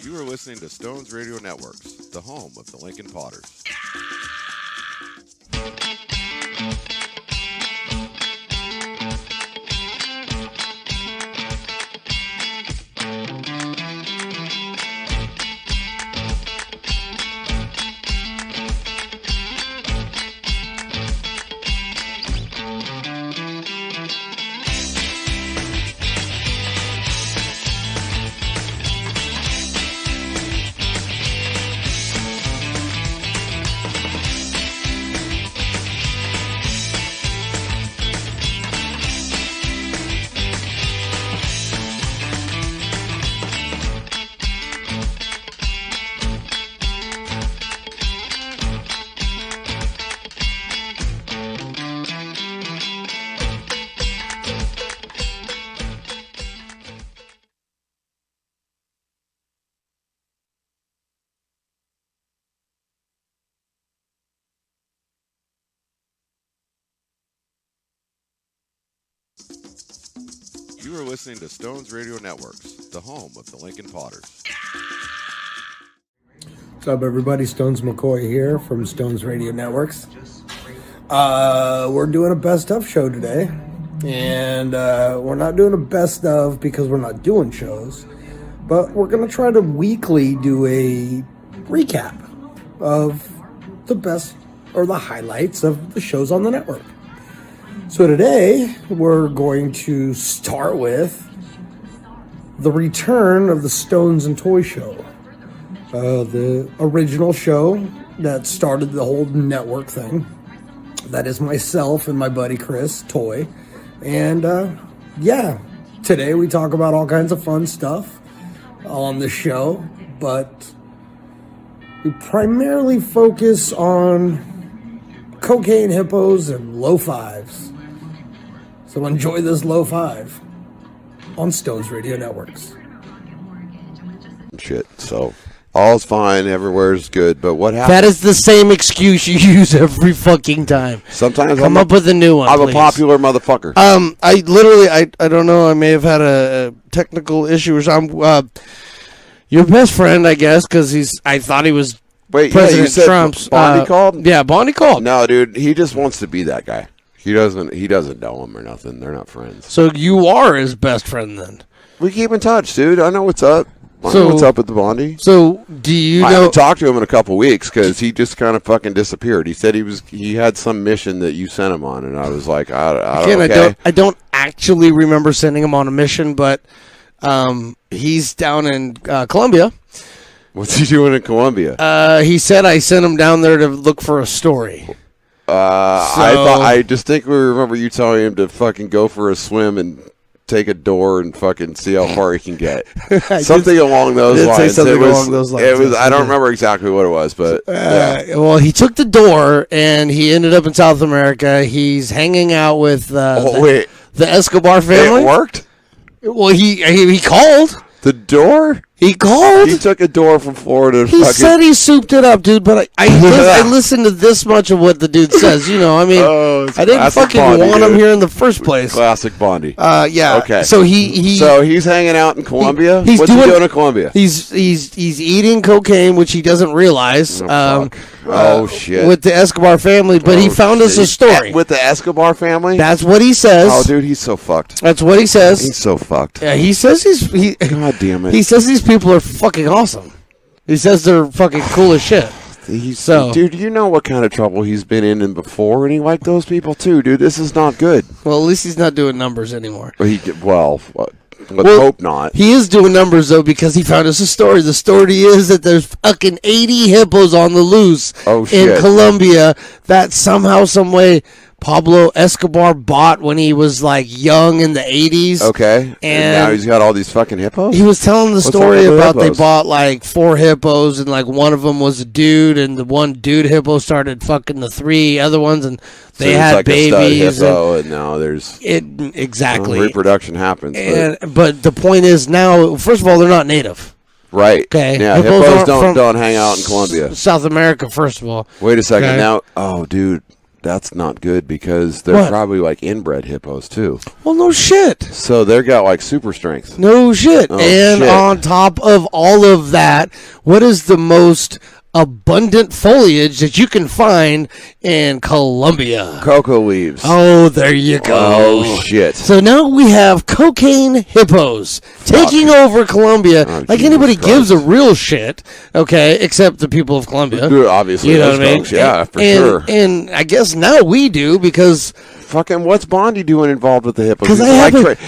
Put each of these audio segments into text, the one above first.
You are listening to Stones Radio Networks, the home of the Lincoln Potters. You are listening to Stones Radio Networks, the home of the Lincoln Potters. What's up, everybody? Stones McCoy here from Stones Radio Networks. We're doing a best of show today, and we're not doing a best of because we're not doing shows, but we're going to try to weekly do a recap of the best or the highlights of the shows on the network. So today, we're going to start with the return of the Stones and Toy Show. The original show that started the whole network thing. That is myself and my buddy Chris, Toy. And today we talk about all kinds of fun stuff on the show, but we primarily focus on cocaine hippos and low fives. So enjoy this low five on Stones Radio Networks. Shit, so all's fine, everywhere's good, but what happened? That is the same excuse you use every fucking time. Sometimes Come up with a new one, I'm please. a popular motherfucker. I don't know, I may have had a technical issue or something. Your best friend, I guess, because I thought he was President you said Trump's. Bondi called? Yeah, Bondi called. No, dude, he just wants to be that guy. He doesn't know him or nothing. They're not friends. So you are his best friend then? We keep in touch, dude. I know what's up. I know what's up with the Bondi. So do you know? I haven't talked to him in a couple weeks because he just kind of fucking disappeared. He said he had some mission that you sent him on, and I was like, okay. I don't actually remember sending him on a mission, but he's down in Colombia. What's he doing in Colombia? He said I sent him down there to look for a story. I distinctly remember you telling him to fucking go for a swim and take a door and fucking see how far he can get. Something along those lines. I don't remember exactly what it was, but well, he took the door and he ended up in South America. He's hanging out with the Escobar family. It worked? Well, he called. The door? He called. He took a door from Florida. He said he souped it up, dude. But I listened to this much of what the dude says. You know, I mean, I didn't fucking Bondi, want him here in the first place. Classic Bondi. Yeah. Okay. So he's hanging out in Colombia. What's he doing in Colombia? He's eating cocaine, which he doesn't realize. Shit. With the Escobar family, but he found us a story with the Escobar family. That's what he says. Oh, dude, he's so fucked. That's what he says. He's so fucked. Yeah, he says God damn it. He says these people are fucking awesome. He says they're fucking cool as shit. Dude, you know what kind of trouble he's been in before, and he liked those people too, dude. This is not good. Well, at least he's not doing numbers anymore. Let's hope not. He is doing numbers though because he found us a story. The story is that there's fucking 80 hippos on the loose in Colombia that somehow, some way, Pablo Escobar bought when he was like young in the 80s. Okay. And now he's got all these fucking hippos? He was telling the story about they bought like 4 hippos and like one of them was a dude and the one dude hippo started fucking the 3 other ones and they had like babies. And now there's exactly reproduction happens. But the point is now, first of all, they're not native. Right. Okay. Yeah, hippos don't hang out in Colombia. South America, first of all. Wait a second. Okay. Now, oh, dude. that's not good because they're probably like inbred hippos too. Well, no shit. So they're got like super strength. No shit. On top of all of that, what is the most abundant foliage that you can find in Colombia? Cocoa leaves. Oh, there you go. Oh, shit. So now we have cocaine hippos taking over Colombia. Like anybody gives a real shit, okay, except the people of Colombia. Obviously, you know what I mean? Yeah, for sure. And I guess now we do because... Fucking, what's Bondi doing involved with the hippos?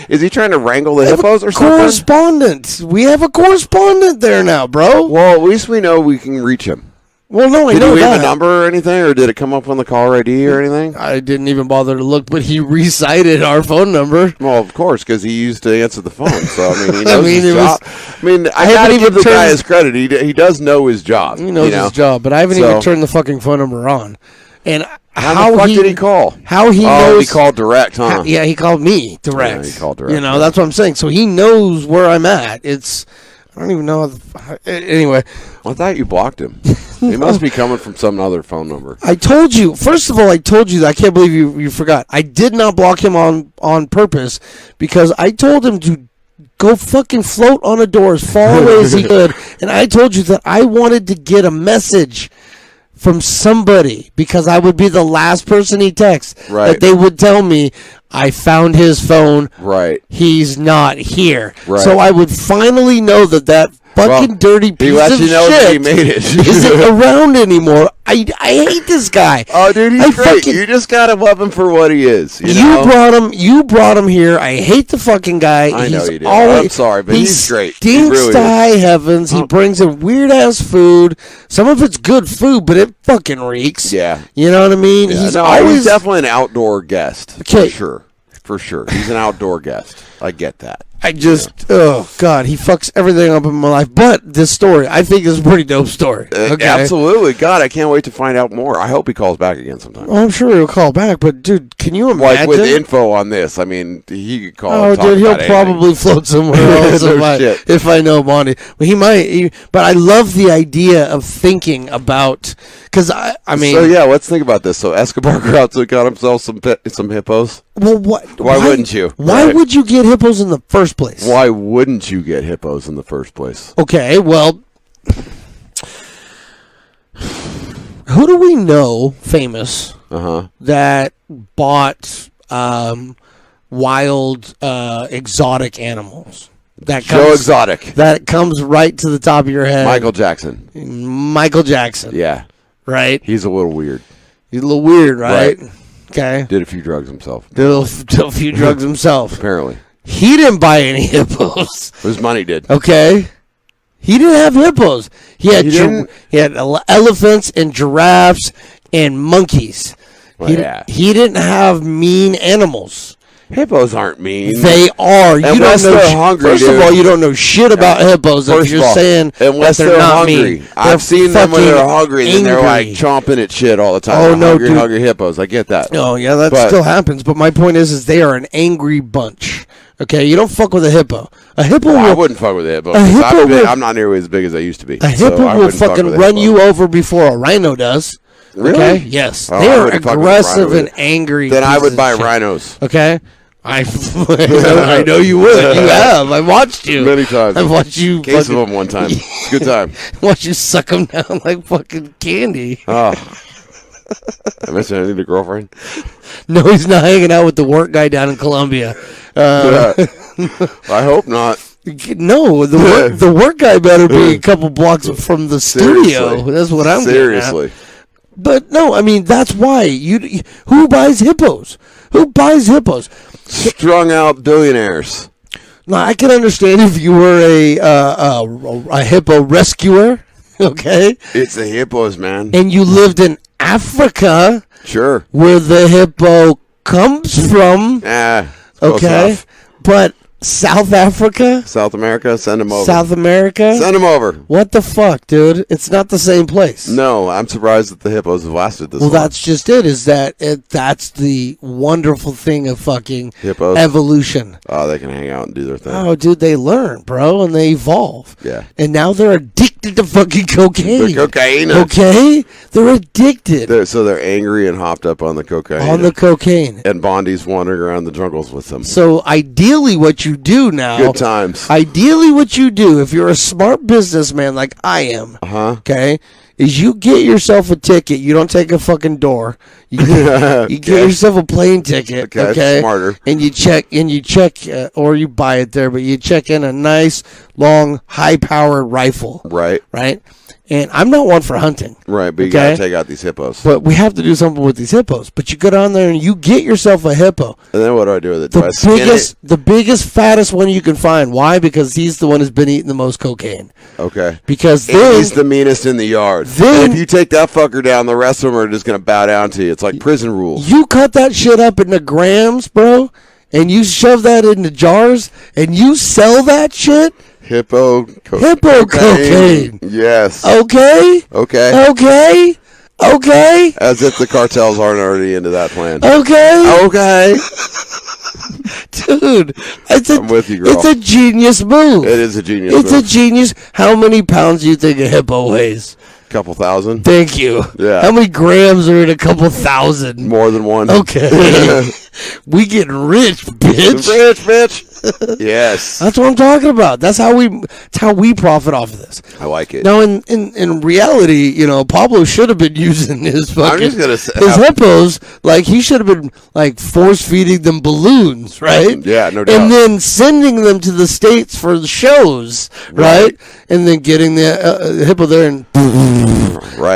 Is he trying to wrangle the hippos or something? Correspondent. We have a correspondent there now, bro. Well, at least we know we can reach him. Well, no, I know that. Did we have a number or anything, or did it come up on the caller ID or anything? I didn't even bother to look, but he recited our phone number. Well, of course, because he used to answer the phone. So, I mean, he knows his job. I gotta give the guy his credit. He does know his job. He knows his job, but I haven't even turned the fucking phone number on. And how the fuck did he call? How he knows? He called direct, huh? Yeah, he called me direct. Yeah, he called direct. That's what I'm saying. So he knows where I'm at. I don't even know. Anyway. I thought you blocked him. He must be coming from some other phone number. I told you. First of all, I told you that. I can't believe you forgot. I did not block him on purpose because I told him to go fucking float on a door as far away as he could. And I told you that I wanted to get a message from somebody because I would be the last person he texts. Right. That they would tell me, I found his phone. Right. He's not here. Right. So I would finally know that fucking dirty piece of shit that he made it. isn't around anymore. I hate this guy. Oh, dude, he's great. You just gotta love him for what he is. You brought him here. I hate the fucking guy. I know you do. I'm sorry, but he's great. He stinks really to high heavens. He brings in weird ass food. Some of it's good food, but it fucking reeks. Yeah. You know what I mean? Yeah. He's definitely an outdoor guest. Okay. For sure. He's an outdoor guest. I get that. Oh, God, he fucks everything up in my life. But this story, I think is a pretty dope story. Okay? Absolutely. God, I can't wait to find out more. I hope he calls back again sometime. Well, I'm sure he'll call back, but, dude, can you imagine? Like, with info on this, I mean, he could call and talk dude, he'll about probably float somewhere else if I know Bondi. Well, he might, but I love the idea of thinking about, because, I mean. So, yeah, let's think about this. So, Escobar Groucho got himself some hippos. Well, why wouldn't you? Why would you get hippos in the first place? Why wouldn't you get hippos in the first place? Okay, well, who do we know famous that bought wild exotic animals? Exotic. That comes right to the top of your head. Michael Jackson. Yeah. Right? He's a little weird. He's a little weird, right? Okay. Did a few drugs himself. Apparently. He didn't buy any hippos. His money did. Okay. He didn't have hippos. He had elephants and giraffes and monkeys. Well, he didn't have mean animals. Hippos aren't mean. They are. Unless they're hungry. First of all, you don't know shit about hippos if you're saying unless they're not hungry. mean. I've seen them when they're hungry and they're like chomping at shit all the time. Oh, no, dude. Hungry hippos. I get that. Oh, yeah, that still happens. But my point is they are an angry bunch. Okay, you don't fuck with a hippo. I wouldn't fuck with a hippo. I'm not nearly as big as I used to be. A hippo will fucking run you over before a rhino does. Really? Okay? Yes. They are aggressive and angry. Then I would buy rhinos. Okay? I know you would. You have. I watched you. Many times. I've watched you. Case of them one time. It's a good time. Watch you suck them down like fucking candy. Oh. I mentioned I need a girlfriend. No, he's not hanging out with the work guy down in Colombia. I hope not. No, the work guy better be a couple blocks from the studio. That's what I'm seriously. But no, I mean that's why who buys hippos? Who buys hippos? Strung out billionaires. Now I can understand if you were a hippo rescuer, okay? It's the hippos, man. And you lived in Africa, sure, where the hippo comes from. Okay, but South Africa? South America? Send them over. South America? Send them over. What the fuck, dude? It's not the same place. No, I'm surprised that the hippos have lasted this long. Well, that's just it, that's the wonderful thing of fucking hippos. Evolution. Oh, they can hang out and do their thing. Oh, dude, they learn, bro, and they evolve. Yeah. And now they're addicted addicted to fucking cocaine. They're cocaine. Okay? They're addicted. So they're angry and hopped up on the cocaine. On the cocaine. And Bondi's wandering around the jungles with them. So ideally what you do now. Good times. Ideally what you do, if you're a smart businessman like I am, okay, is you get yourself a ticket. You don't take a fucking door. You get yourself a plane ticket, okay? Smarter. And you check, or you buy it there, but you check in a nice, long, high-powered rifle. Right. And I'm not one for hunting. Right, but you got to take out these hippos. But we have to do something with these hippos. But you go down there and you get yourself a hippo. And then what do I do with it? The biggest, fattest one you can find. Why? Because he's the one who's been eating the most cocaine. Okay. Because he's the meanest in the yard. And if you take that fucker down, the rest of them are just going to bow down to you. It's like prison rules. You cut that shit up into grams, bro, and you shove that into jars, and you sell that shit. Hippo cocaine. Yes. Okay. As if the cartels aren't already into that plan. Okay. Dude, I'm with you, girl. It's a genius move. It is a genius move. It's a genius. How many pounds do you think a hippo weighs? Couple thousand. Thank you. Yeah. How many grams are in a couple thousand? More than one. Okay. We getting rich, bitch. Rich, bitch. Yes. That's what I'm talking about. That's how we profit off of this. I like it. Now, in reality, you know, Pablo should have been using his fucking his hippos. Like, he should have been like force feeding them balloons, right? Yeah, no doubt. And then sending them to the States for the shows, right? And then getting the hippo there and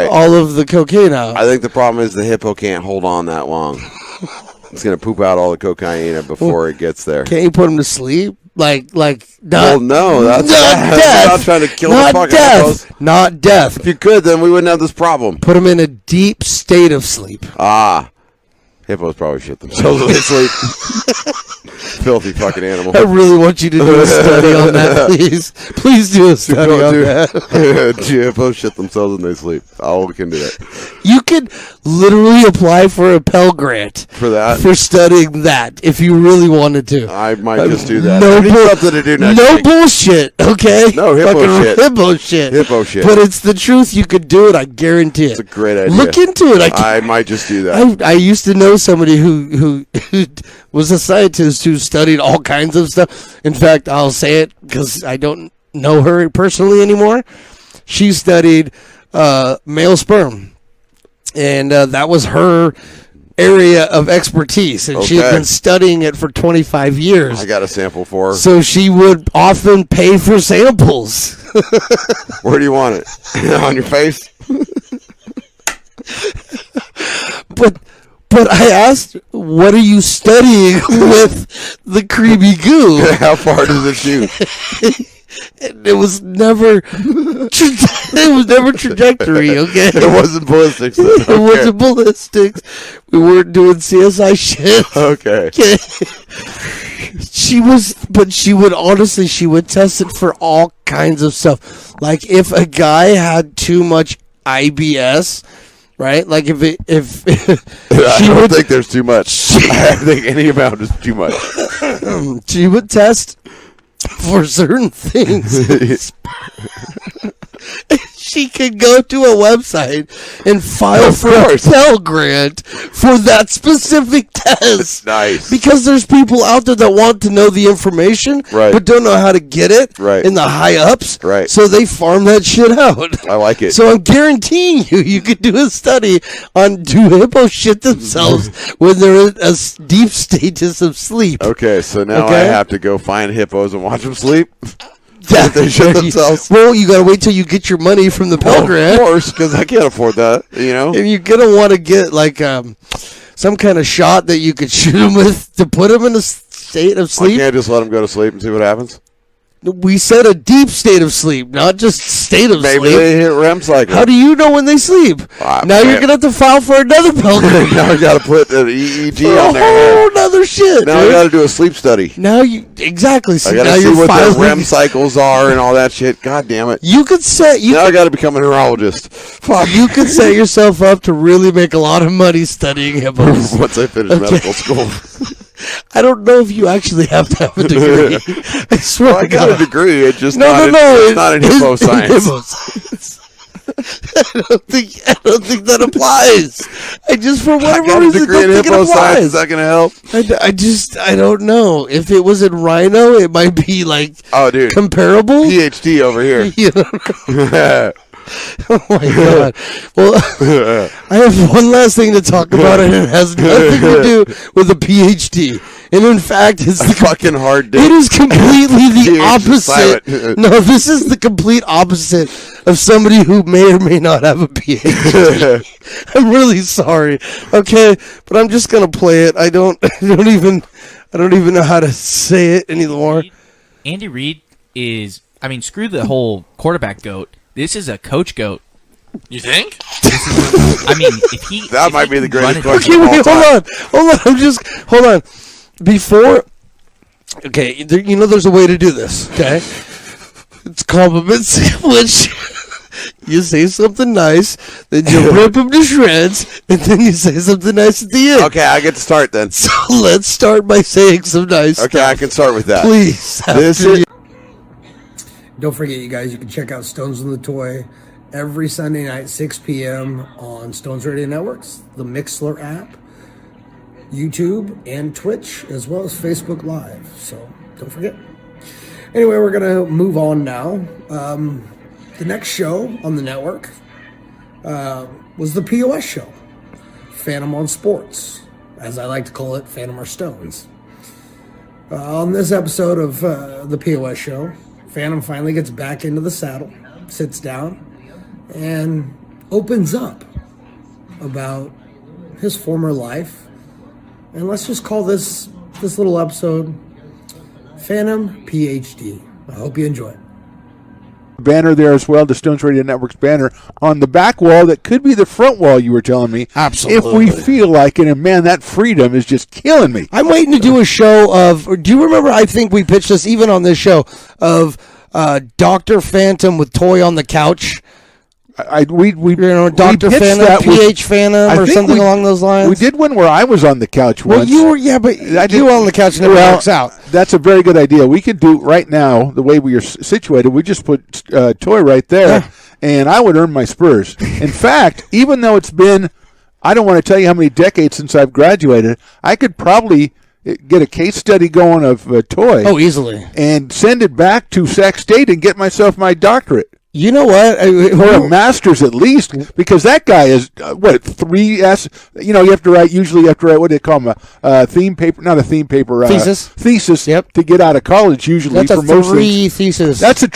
all of the cocaine out. I think the problem is the hippo can't hold on that long. It's going to poop out all the cocaine before it gets there. Can't you put him to sleep? Like, well, no, that's death. I'm not trying to kill the fucking hippos. Not death. If you could, then we wouldn't have this problem. Put him in a deep state of sleep. Hippos probably shit themselves when they sleep. Filthy fucking animal. I really want you to do a study on that, please. Please do a study on that. Hippos shit themselves when they sleep. I'll look into that. You could literally apply for a Pell Grant for that, for studying that, if you really wanted to. I might just do that. No, something to do next week. Bullshit. Okay. No hippo shit. Hippo shit. But it's the truth. You could do it. I guarantee it. It's a great idea. Look into it. I might just do that. I used to know somebody who was a scientist who studied all kinds of stuff. In fact, I'll say it because I don't know her personally anymore. She studied male sperm, and that was her area of expertise, and she had been studying it for 25 years. I got a sample for her. So she would often pay for samples. Where do you want it? On your face? But I asked, what are you studying with the creamy goo? How far does it shoot? It was never trajectory, okay? It wasn't ballistics. It wasn't ballistics. We weren't doing CSI shit. Okay. She would test it for all kinds of stuff. Like if a guy had too much IBS, right? Like if I don't think there's too much. I think any amount is too much. She would test for certain things. She could go to a website and file for a Pell Grant for that specific test. That's nice. Because there's people out there that want to know the information, but don't know how to get it in the high ups. Right. So they farm that shit out. I like it. So I'm guaranteeing you could do a study on do hippos shit themselves when they're in a deep status of sleep. Okay, so now I have to go find hippos and watch them sleep. Yeah, they shit themselves. Well, you gotta wait till you get your money from the Pell Grant. Of course, because I can't afford that. You know, and you're gonna want to get like some kind of shot that you could shoot them with to put them in a state of sleep. I can't just let them go to sleep and see what happens. We said a deep state of sleep, not just state of sleep. Maybe they hit REM cycle. How do you know when they sleep? Now you're gonna have to file for another Pell Grant. Now I gotta put an EEG on there. Oh, another shit. Now I gotta do a sleep study. Now you exactly. So I gotta see what the REM cycles are and all that shit. God damn it! You could set. Now I gotta become a neurologist. Fuck. You could set yourself up to really make a lot of money studying hippos once I finish medical school. I don't know if you actually have to have a degree. I swear I got a degree. It's just not in hippo science. I don't think that applies. I just for whatever reason don't think it applies. Is that going to help? I don't know. If it was in Rhino, it might be like comparable. PhD over here. You know? Oh my God. Well, I have one last thing to talk about, and it has nothing to do with a PhD. And in fact, it's the fucking hard. It is completely the opposite. No, this is the complete opposite of somebody who may or may not have a PhD. I'm really sorry. Okay, but I'm just gonna play it. I don't even know how to say it anymore. Andy Reid is. I mean, screw the whole quarterback goat. This is a coach goat. You think? I mean, if that might be the greatest question. Okay, wait, hold on. Hold on. Before, okay, there's a way to do this. Okay, it's compliments, which you say something nice, then you rip them to shreds, and then you say something nice at the end. Okay, I get to start then. So let's start by saying some nice stuff. I can start with that. Please. Don't forget, you guys, you can check out Stones on the Toy every Sunday night, 6 p.m. on Stones Radio Networks, the Mixlr app, YouTube, and Twitch, as well as Facebook Live. So don't forget. Anyway, we're going to move on now. The next show on the network was the POS show, Phantom on Sports, as I like to call it, Phantom or Stones. On this episode of the POS show, Phantom finally gets back into the saddle, sits down, and opens up about his former life. And let's just call this little episode Phantom PhD. I hope you enjoy it. Banner there as well, the Stones Radio Networks banner on the back wall that could be the front wall, you were telling me. Absolutely. If we feel like it, and man, that freedom is just killing me. I'm waiting to do a show of, do you remember, I think we pitched this even on this show, of Dr. Phantom with Toy on the couch? We Dr. Phantom, PH Phantom, or something along those lines. We did one where I was on the couch once. Well, but you were on the couch and it works out. That's a very good idea. We could do right now, the way we are situated, we just put Toy right there, and I would earn my spurs. In fact, even though it's been, I don't want to tell you how many decades since I've graduated, I could probably get a case study going of Toy. Oh, easily. And send it back to Sac State and get myself my doctorate. You know what? Or a master's at least, because that guy is, 3S? You have to write, what do they call them? Theme paper, not a theme paper. Thesis, yep. To get out of college usually. That's for a three thesis. That's a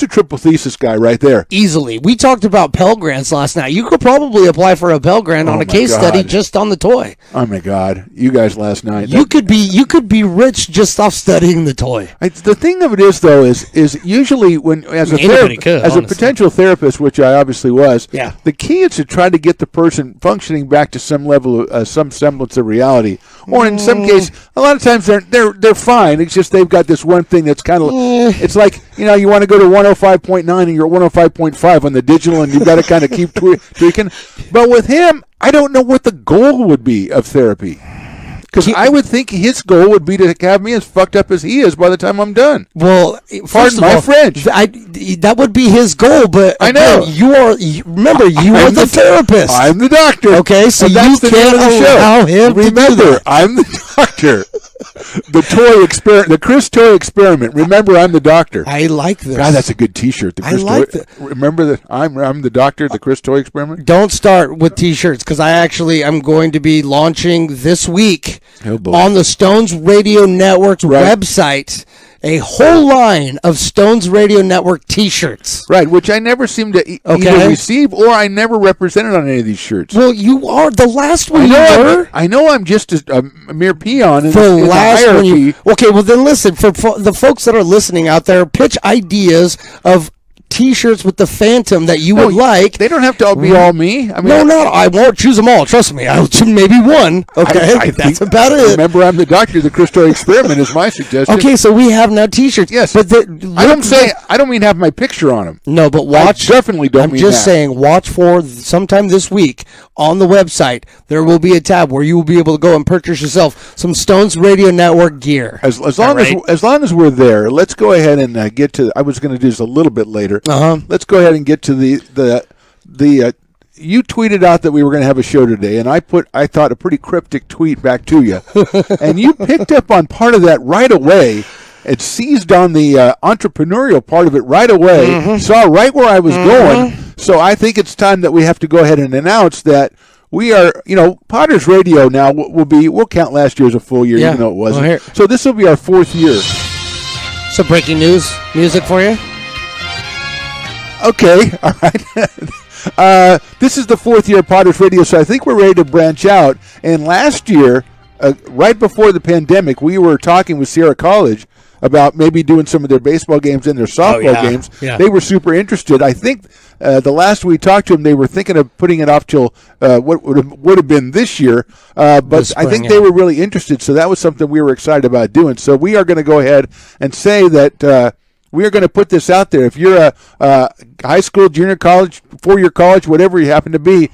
triple thesis guy right there. Easily. We talked about Pell Grants last night. You could probably apply for a Pell Grant on a case study just on the Toy. Oh my God. You guys last night. You could be rich just off studying the Toy. The thing of it is, though, is usually when, as a potential therapist, which I obviously was, the key is to try to get the person functioning back to some level of some semblance of reality. Or in some case, a lot of times they're fine. It's just they've got this one thing that's kind of it's like, you want to go to 105.9 and you're at 105.5 on the digital, and you've got to kind of keep tweaking. But with him, I don't know what the goal would be of therapy. Because I would think his goal would be to have me as fucked up as he is by the time I'm done. Well, pardon my French. That would be his goal, but I know you are the therapist. I'm the doctor. Okay, so you can't allow him to do that. I'm the doctor. The Chris Toy experiment. Remember, I'm the doctor. I like this. God, that's a good T-shirt. I like that. Remember that I'm the doctor. The Chris Toy experiment. Don't start with T-shirts, because I'm going to be launching this week on the Stones Radio Networks website a whole line of Stones Radio Network T-shirts. Right, which I never seem to either receive or I never represented on any of these shirts. Well, you are. The last one I know I'm just a mere peon in the hierarchy. Okay, well then listen, for the folks that are listening out there, pitch ideas of T-shirts with the Phantom that you would like. They don't have to be all me. I mean, no, I won't choose them all. Trust me, I'll choose maybe one. Okay, I that's about it. Remember, I'm the doctor. The Chris Toy experiment is my suggestion. Okay, so we have now T-shirts. Yes, but I don't mean have my picture on them. No, but watch. I definitely don't. I'm just saying, watch for sometime this week on the website. There will be a tab where you will be able to go and purchase yourself some Stones Radio Network gear. As long as we're there, let's go ahead and get to. I was going to do this a little bit later. Let's go ahead and get to the you tweeted out that we were going to have a show today, and I thought a pretty cryptic tweet back to you, and you picked up on part of that right away. It seized on the entrepreneurial part of it right away. Saw right where I was going. So I think it's time that we have to go ahead and announce that we are, Potters Radio now we'll count last year as a full year, even though it wasn't. So this will be our 4th year. So breaking news music for you. Okay, all right. This is the 4th year of Potters Radio, so I think we're ready to branch out. And last year, right before the pandemic, we were talking with Sierra College about maybe doing some of their baseball games and their softball games. Yeah. They were super interested. I think the last we talked to them, they were thinking of putting it off till what would have been this year. But spring, I think they were really interested, so that was something we were excited about doing. So we are going to go ahead and say that we are going to put this out there. If you're a high school, junior college, 4-year college, whatever you happen to be,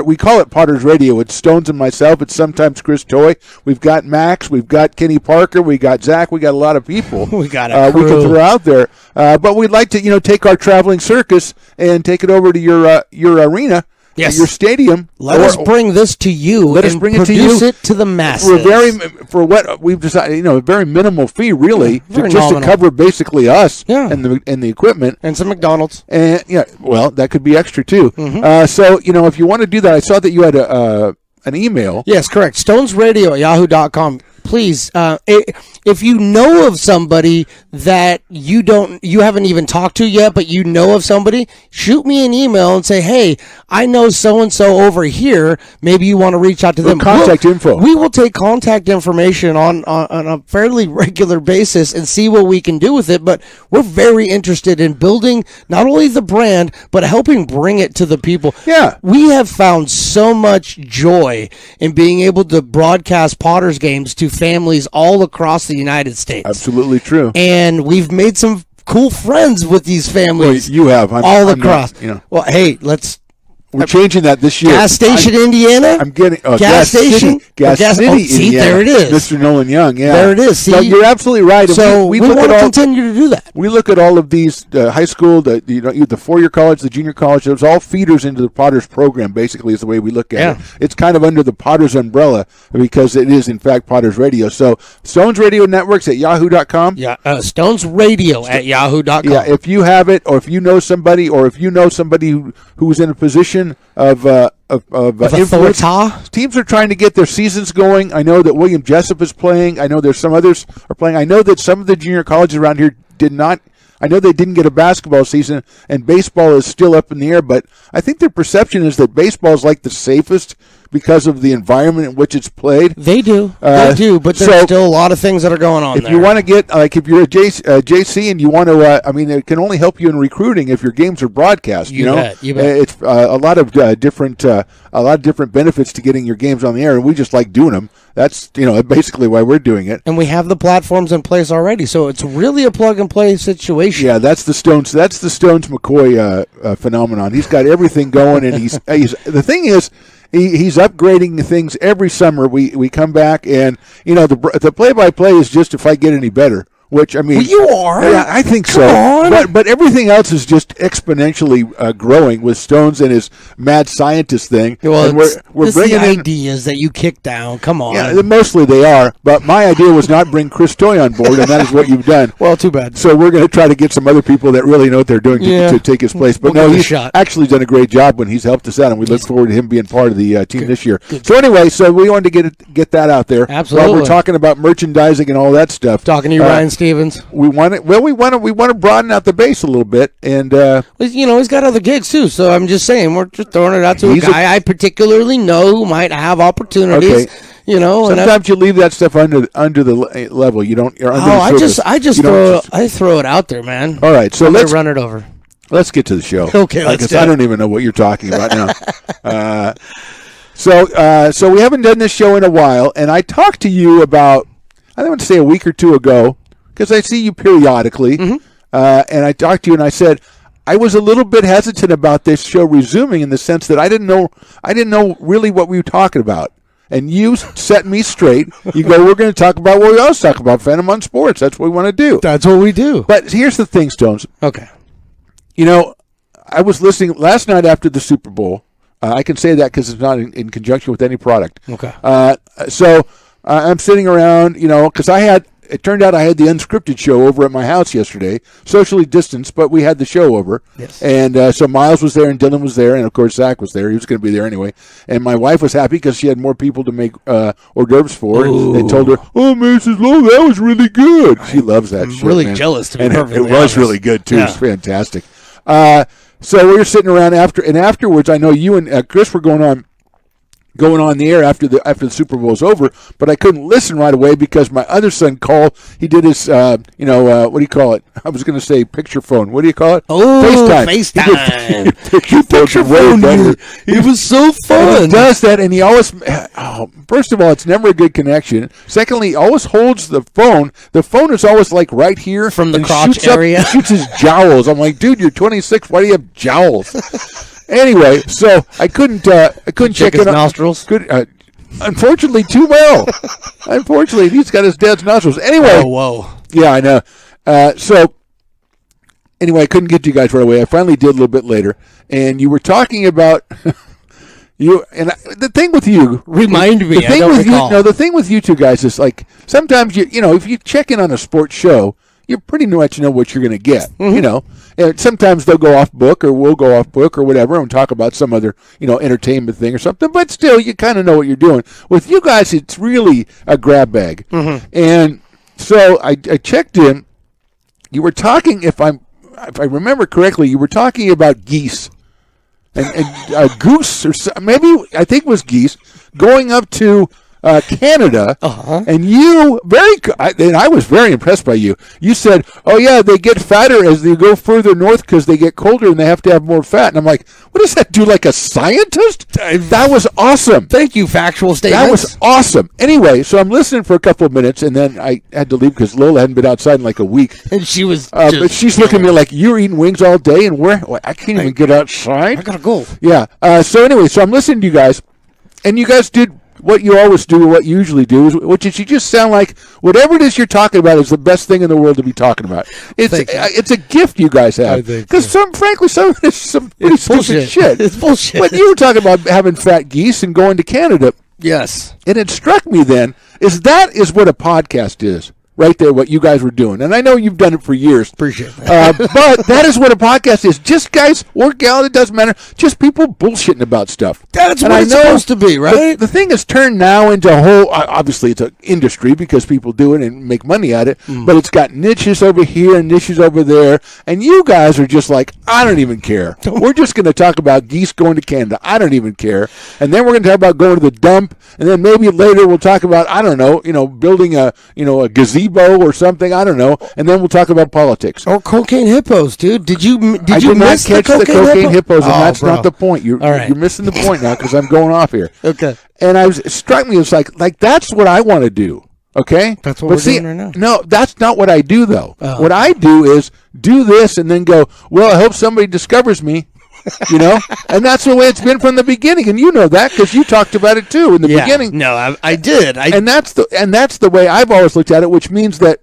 we call it Potters Radio. It's Stones and myself. It's sometimes Chris Toy. We've got Max. We've got Kenny Parker. We got Zach. We got a lot of people. We got a crew. We can throw out there. But we'd like to, take our traveling circus and take it over to your arena. Yes. Your stadium. Let us bring this to you. Let us bring it to you. Produce it to the masses. For what we've decided, a very minimal fee, really, just to cover basically us and the equipment and some McDonald's. And that could be extra too. So if you want to do that, I saw that you had an email. Yes, correct. StonesRadio@yahoo.com. Please, if you know of somebody that you haven't even talked to yet, but you know of somebody, shoot me an email and say, hey, I know so-and-so over here. Maybe you want to reach out to them. Contact info. We will take contact information on a fairly regular basis and see what we can do with it. But we're very interested in building not only the brand, but helping bring it to the people. Yeah. We have found so much joy in being able to broadcast Potters games to families all across the United States. Absolutely true. And we've made some cool friends with these families. Well, you have. I'm across. Not, Well, hey, we're changing that this year. Gas Station, Indiana? I'm getting Gas Station? Gas City, see, Indiana. there it is. Mr. Nolan Young, yeah. There it is. See? No, you're absolutely right. So we want to continue to do that. We look at all of these high school, the 4-year college, the junior college. Those all feeders into the Potters program, basically, is the way we look at it. It's kind of under the Potters umbrella because it is, in fact, Potters Radio. So Stones Radio Networks at yahoo.com. Yeah, Stones Radio at yahoo.com. Yeah, if you have it, or if you know somebody, who's in a position of influence. Teams are trying to get their seasons going. I know that William Jessup is playing. I know there's some others are playing. I know that some of the junior colleges around here did not. I know they didn't get a basketball season, and baseball is still up in the air, but I think their perception is that baseball is like the safest because of the environment in which it's played. They do, but there's still a lot of things that are going on there. If you want to get, if you're a JC and you want to, it can only help you in recruiting if your games are broadcast. You bet. It's a lot of different benefits to getting your games on the air, and we just like doing them. That's basically why we're doing it. And we have the platforms in place already, so it's really a plug and play situation. Yeah, that's the Stones McCoy phenomenon. He's got everything going, and he's the thing is. He's upgrading things every summer. We come back, and the play-by-play is just if I get any better. Which you are. Yeah, I think Come on. But everything else is just exponentially growing with Stones and his mad scientist thing. Well, and we're bringing the ideas that you kick down. Come on. Yeah, mostly they are. But my idea was not bring Chris Toy on board, and that is what you've done. Well, too bad. So we're going to try to get some other people that really know what they're doing to take his place. But he's actually done a great job when he's helped us out, and we look forward to him being part of the team this year. Good. So anyway, we wanted to get that out there. Absolutely. While we're talking about merchandising and all that stuff. Talking to you, Ryan Stevens. We want it. Well, we want to broaden out the base a little bit, and he's got other gigs too. So I'm just saying, we're just throwing it out to a guy I particularly know who might have opportunities. Okay. Sometimes you leave that stuff under the level. You don't. You're under the surface. I throw it out there, man. All right, so let's run it over. Let's get to the show. Okay, let's do it. I don't even know what you're talking about now. So we haven't done this show in a while, and I talked to you about, I want to say a week or two ago, because I see you periodically, and I talked to you and I said I was a little bit hesitant about this show resuming in the sense that I didn't know really what we were talking about. And you set me straight. You go, we're going to talk about what we always talk about, Phantom on Sports. That's what we want to do. That's what we do. But here's the thing, Stones. Okay. I was listening last night after the Super Bowl. I can say that because it's not in conjunction with any product. Okay. So I'm sitting around, because it turned out I had the unscripted show over at my house yesterday, socially distanced, but we had the show over. Yes. And so Miles was there and Dylan was there, and of course Zach was there. He was going to be there anyway. And my wife was happy because she had more people to make hors d'oeuvres for. And they told her, "Oh, Mrs. Lowe, that was really good." She loves that show. I'm really jealous to be perfectly honest. It was really good too. Yeah. It was fantastic. So we were sitting around afterwards. I know you and Chris were going on the air after the Super Bowl was over, but I couldn't listen right away because my other son called. He did his, what do you call it? I was going to say picture phone. What do you call it? Oh, FaceTime. Picture phone. It was so fun. He does that, and he always. First of all, it's never a good connection. Secondly, he always holds the phone. The phone is always like right here from the crotch area. He shoots his jowls. I'm like, dude, you're 26. Why do you have jowls? Anyway, so I couldn't check his nostrils. Unfortunately, too well. Unfortunately, he's got his dad's nostrils. Anyway, whoa. Yeah, I know. So anyway, I couldn't get to you guys right away. I finally did a little bit later, and you were talking about you. And the thing with you, remind me. The thing with you, the thing with you two guys is like sometimes if you check in on a sports show, you pretty much know what you're going to get. And sometimes they'll go off book, or we'll go off book, or whatever, and talk about some other, entertainment thing or something. But still, you kind of know what you're doing. With you guys, it's really a grab bag. And so I checked in. You were talking, if I remember correctly, you were talking about geese and goose, or maybe I think it was geese going up to Canada, and you I was very impressed by you. You said, "Oh yeah, they get fatter as they go further north because they get colder and they have to have more fat." And I'm like, "What does that do? Like a scientist?" That was awesome. Thank you, factual statements. That was awesome. Anyway, so I'm listening for a couple of minutes, and then I had to leave because Lola hadn't been outside in like a week, and she was. But she's looking at me like, "You're eating wings all day, and I can't even get outside. I gotta go." Yeah. So anyway, so I'm listening to you guys, and you guys did what you always do, or what you usually do, which is you just sound like whatever it is you're talking about is the best thing in the world to be talking about. It's a gift you guys have, because frankly, some of this is some pretty stupid shit. It's bullshit. But you were talking about having fat geese and going to Canada. Yes, and it struck me then that is what a podcast is. Right there, what you guys were doing. And I know you've done it for years. Appreciate that. But that is what a podcast is. Just guys or gal, it doesn't matter. Just people bullshitting about stuff. That's what it's supposed to be, right? The thing has turned now into a whole, obviously it's an industry because people do it and make money at it, but it's got niches over here and niches over there. And you guys are just like, I don't even care. We're just going to talk about geese going to Canada. I don't even care. And then we're going to talk about going to the dump. And then maybe later we'll talk about, I don't know, building a gazebo or something, I don't know, and then we'll talk about politics. Or cocaine hippos, dude. Did you miss the cocaine hippos? And that's bro. Not the point. You're missing the point now because I'm going off here. Okay. And it struck me as like that's what I want to do. Okay, that's what we're doing right now. No, that's not what I do though. What I do is do this and then go, well, I hope somebody discovers me. And that's the way it's been from the beginning, and you know that because you talked about it too in the beginning. No, I did. And that's the way I've always looked at it, which means that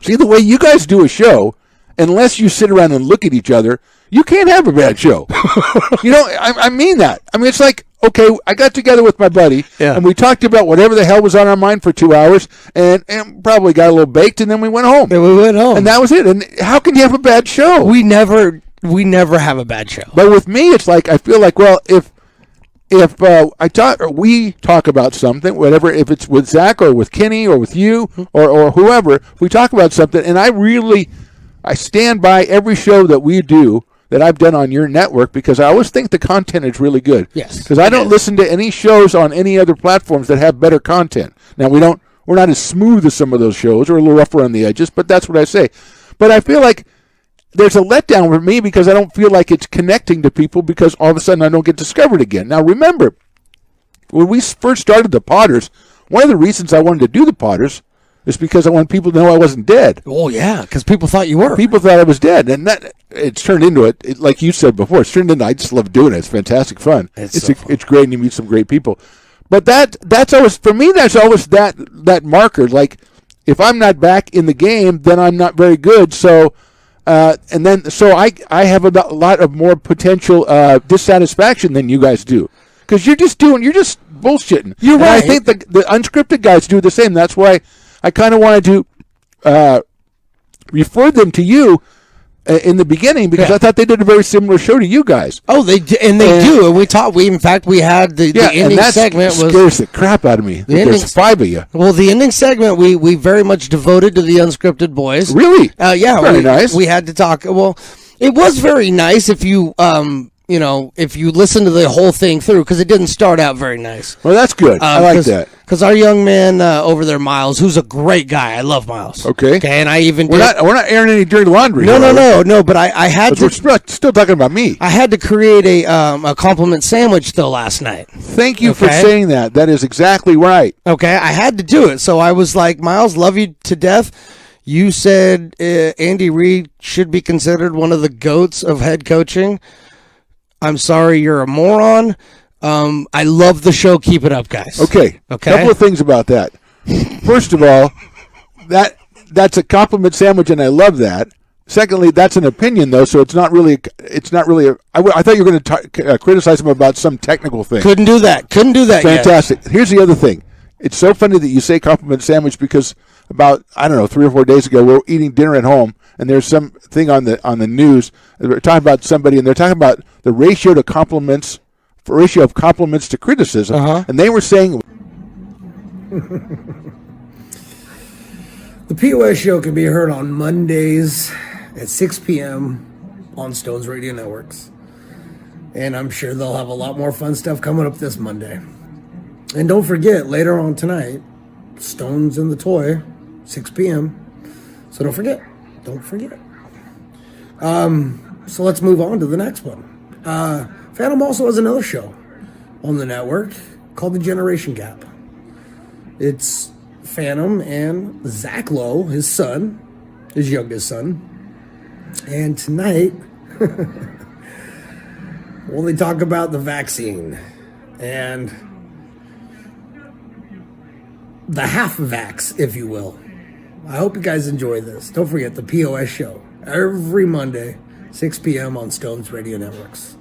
the way you guys do a show, unless you sit around and look at each other, you can't have a bad show. I mean that. I mean, it's like, okay, I got together with my buddy, and we talked about whatever the hell was on our mind for 2 hours, and probably got a little baked, and then we went home. And that was it. And how can you have a bad show? We never have a bad show. But with me, it's like I feel like, well, if if we talk about something, whatever, if it's with Zach or with Kenny or with you or whoever, if we talk about something, and I stand by every show that we do that I've done on your network because I always think the content is really good. Yes. Because I don't listen to any shows on any other platforms that have better content. Now, we're not as smooth as some of those shows. We're a little rougher on the edges, but that's what I say. But I feel like there's a letdown for me because I don't feel like it's connecting to people because all of a sudden I don't get discovered again. Now, remember, when we first started the Potters, one of the reasons I wanted to do the Potters is because I want people to know I wasn't dead. Oh, yeah, because people thought you were. People thought I was dead, and it's turned into it. Like you said before, it's turned into, I just love doing it. It's fantastic fun. It's great, and you meet some great people. But that's always, for me, that's always that marker. Like, if I'm not back in the game, then I'm not very good. So, I have a lot of more potential dissatisfaction than you guys do. Because you're just bullshitting. You're right. I think the unscripted guys do the same. That's why I kind of wanted to refer them to you in the beginning because I thought they did a very similar show to you guys. Oh, they do, and they do. And we talked. In fact, we had the ending segment scares the crap out of me. There's 5 of you. Well, the ending segment we very much devoted to the unscripted boys. Really? Yeah. Very nice. We had to talk. Well, it was very nice if you if you listen to the whole thing through, because it didn't start out very nice. Well, that's good. I like that. Because our young man over there, Miles, who's a great guy. I love Miles. Okay. And I even we're not airing any dirty laundry. No. But I had to. We're still talking about me. I had to create a compliment sandwich though last night. Thank you for saying that. That is exactly right. Okay, I had to do it. So I was like, Miles, love you to death. You said Andy Reid should be considered one of the GOATs of head coaching. I'm sorry, you're a moron. I love the show. Keep it up, guys. Okay. Couple of things about that. First of all, that's a compliment sandwich, and I love that. Secondly, that's an opinion, though, so it's not really. I thought you were going to criticize him about some technical thing. Couldn't do that. Fantastic. Yet. Here's the other thing. It's so funny that you say compliment sandwich because about 3 or 4 days ago we were eating dinner at home. And there's some thing on the news. They're talking about somebody, and they're talking about the ratio of compliments to criticism. And they were saying the POS show can be heard on Mondays at 6 p.m. on Stones Radio Networks, and I'm sure they'll have a lot more fun stuff coming up this Monday. And don't forget, later on tonight, Stones and the Toy, 6 p.m. So don't forget. So let's move on to the next one. Phantom also has another show on the network called The Generation Gap. It's Phantom and Zach Lowe, his youngest son. And tonight, they talk about the vaccine and the half-vax, if you will. I hope you guys enjoy this. Don't forget the POS show every Monday, 6 p.m. on Stones Radio Networks.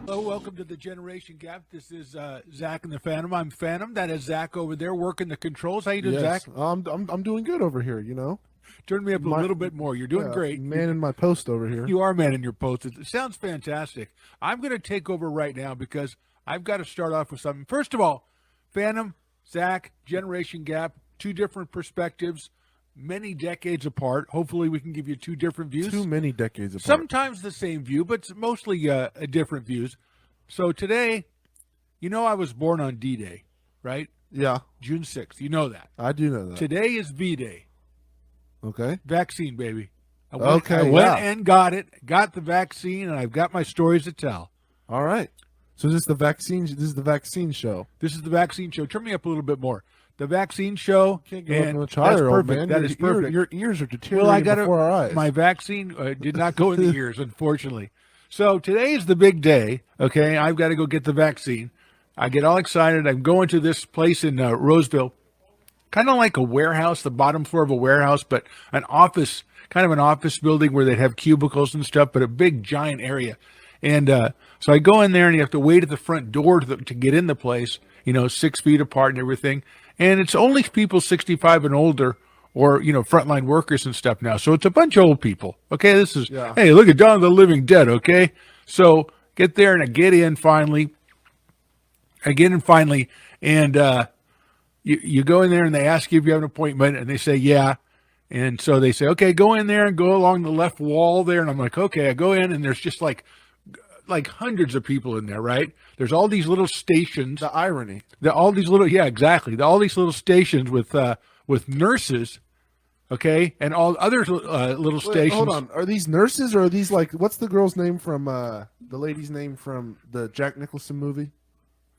Hello, welcome to the Generation Gap. This is Zach and the Phantom. I'm Phantom. That is Zach over there working the controls. How you doing, Zach? I'm doing good over here. Turn me up a little bit more. You're doing great. Man in my post over here. You are man in your post. It sounds fantastic. I'm going to take over right now because I've got to start off with something. First of all, Phantom, Zach, Generation Gap, 2 different perspectives, many decades apart. Hopefully we can give you 2 different views. Too many decades apart. Sometimes the same view, but mostly different views. So today, I was born on D-Day, right? Yeah. June 6th. You know that. I do know that. Today is V-Day. Okay. Vaccine, baby. I went and got the vaccine, and I've got my stories to tell. All right. So this is the vaccine show. This is the vaccine show. Turn me up a little bit more. The vaccine show. Can't go up much higher, old man. That is perfect. Your ears are deteriorating before our eyes. My vaccine did not go in the ears, unfortunately. So today is the big day. Okay, I've got to go get the vaccine. I get all excited. I'm going to this place in Roseville, kind of like a warehouse, the bottom floor of a warehouse, but an office, kind of an office building where they'd have cubicles and stuff, but a big giant area. And so I go in there, and you have to wait at the front door to get in the place, 6 feet apart and everything. And it's only people 65 and older or, frontline workers and stuff now. So it's a bunch of old people. Okay, this is, Hey, look at Dawn of the Living Dead, okay? So get there, and I get in finally. I get in finally, and you go in there and they ask you if you have an appointment, and they say yeah. And so they say, okay, go in there and go along the left wall there. And I'm like, okay, I go in and there's just like hundreds of people in there, right? There's all these little stations. The irony. All these little, yeah, exactly. All these little stations with nurses, okay, and all other little stations. Hold on. Are these nurses or are these like, what's the girl's name from, the lady's name from the Jack Nicholson movie?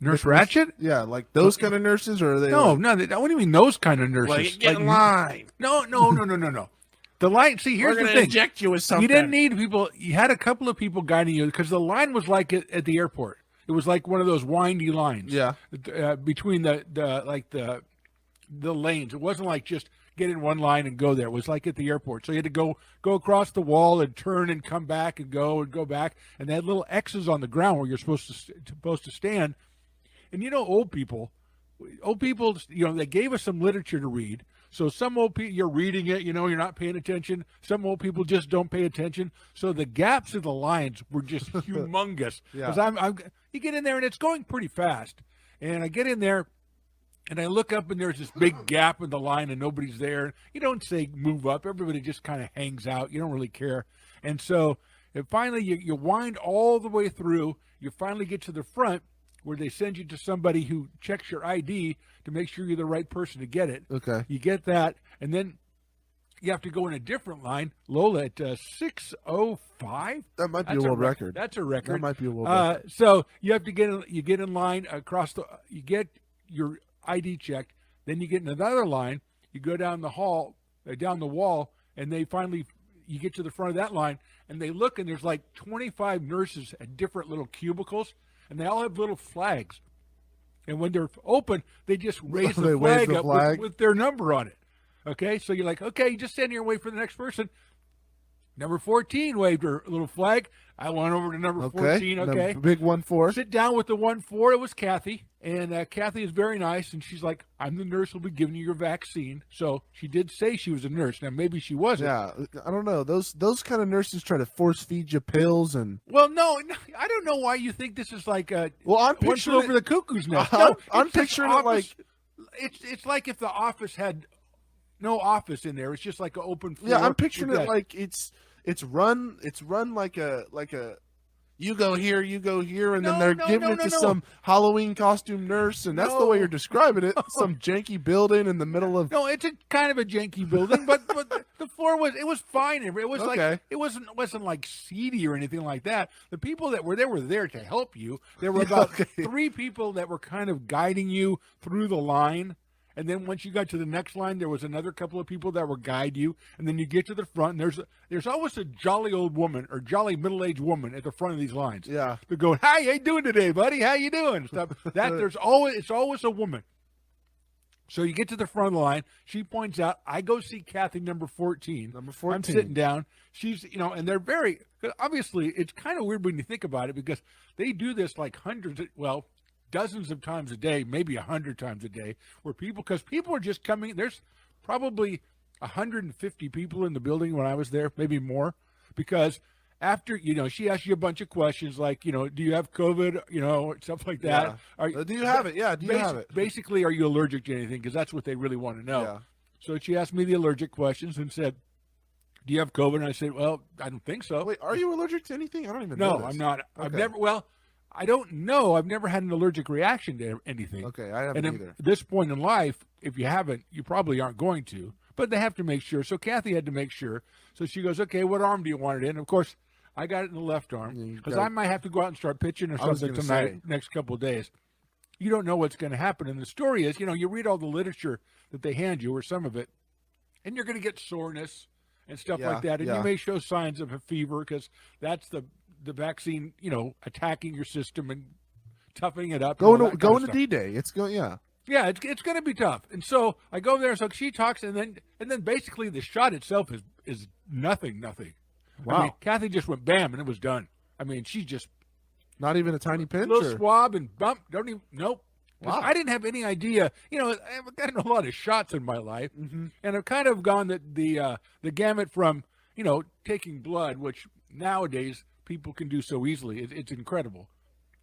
Nurse Ratched? Yeah, like those kind of nurses, or are they? No, like, no. What do you mean those kind of nurses? Like, get in line. No. The line. See, here's the thing. Inject you with something. You didn't need people. You had a couple of people guiding you because the line was like at the airport. It was like one of those windy lines. Yeah. Between the lanes. It wasn't like just get in one line and go there. It was like at the airport. So you had to go across the wall and turn and come back and go back. And they had little X's on the ground where you're supposed to stand. And old people, they gave us some literature to read. So some old people, you're reading it, you're not paying attention. Some old people just don't pay attention. So the gaps in the lines were just humongous. Because you get in there and it's going pretty fast. And I get in there and I look up and there's this big gap in the line and nobody's there. You don't say move up. Everybody just kind of hangs out. You don't really care. And so finally you wind all the way through. You finally get to the front, where they send you to somebody who checks your ID to make sure you're the right person to get it. Okay. You get that, and then you have to go in a different line. Lola at 6:05. That might be a world record. That's a record. That might be a world record. So you have to get in line across you get your ID checked, then you get in another line. You go down the hall, down the wall, and you get to the front of that line, and they look, and there's like 25 nurses at different little cubicles. And they all have little flags. And when they're open, they just raise the flag up with their number on it. Okay? So you're like, okay, you just stand here and wait for the next person. Number 14 waved her little flag. I went over to number 14. Okay. The big 1-4. Sit down with the 1-4. It was Kathy. And Kathy is very nice. And she's like, I'm the nurse who'll be giving you your vaccine. So she did say she was a nurse. Now, maybe she wasn't. Yeah. I don't know. Those kind of nurses try to force feed you pills and. Well, no, I don't know why you think this is like a. Well, I'm picturing over the cuckoo's nest. I'm picturing it like. It's like if the office had no office in there. It's just like an open floor. Yeah, I'm picturing it like it's run like a you go here, and then they're giving it to some Halloween costume nurse, and that's the way you're describing it. Some janky building in the middle of. No, it's a kind of a janky building, but the floor was fine. It was okay. Like it wasn't like seedy or anything like that. The people that were there to help you. There were about 3 people that were kind of guiding you through the line. And then once you got to the next line, there was another couple of people that would guide you. And then you get to the front, and there's always a jolly old woman or jolly middle-aged woman at the front of these lines. Yeah. They're going, "How you doing today, buddy? How you doing?" Stuff. It's always a woman. So you get to the front of the line. She points out, I go see Kathy number 14. Number 14. I'm sitting down. She's, and they're very, obviously, it's kind of weird when you think about it because they do this like dozens of times a day, maybe 100 times a day, because people are just coming. There's probably 150 people in the building when I was there, maybe more, because after, she asks you a bunch of questions like, do you have COVID, stuff like that. Yeah. Do you have it? Yeah, do you have it? Basically, are you allergic to anything? Because that's what they really want to know. Yeah. So she asked me the allergic questions and said, do you have COVID? And I said, well, I don't think so. Wait, are you allergic to anything? I don't even know. No, I'm not. Okay. I don't know. I've never had an allergic reaction to anything. Okay, I haven't either. At this point in life, if you haven't, you probably aren't going to. But they have to make sure. So Kathy had to make sure. So she goes, okay, what arm do you want it in? Of course, I got it in the left arm because I might have to go out and start pitching or something tonight, next couple of days. You don't know what's going to happen. And the story is, you read all the literature that they hand you or some of it, and you're going to get soreness and stuff like that. And you may show signs of a fever because that's the vaccine, attacking your system and toughening it up. Going to D-Day. It's going, yeah. Yeah, it's going to be tough. And so I go there. So she talks, and then basically the shot itself is nothing. Wow. I mean, Kathy just went bam, and it was done. I mean, she just not even a tiny pinch. Little swab and bump. Nope. Wow. I didn't have any idea. I've gotten a lot of shots in my life, and I've kind of gone the gamut from taking blood, which nowadays people can do so easily. It's incredible.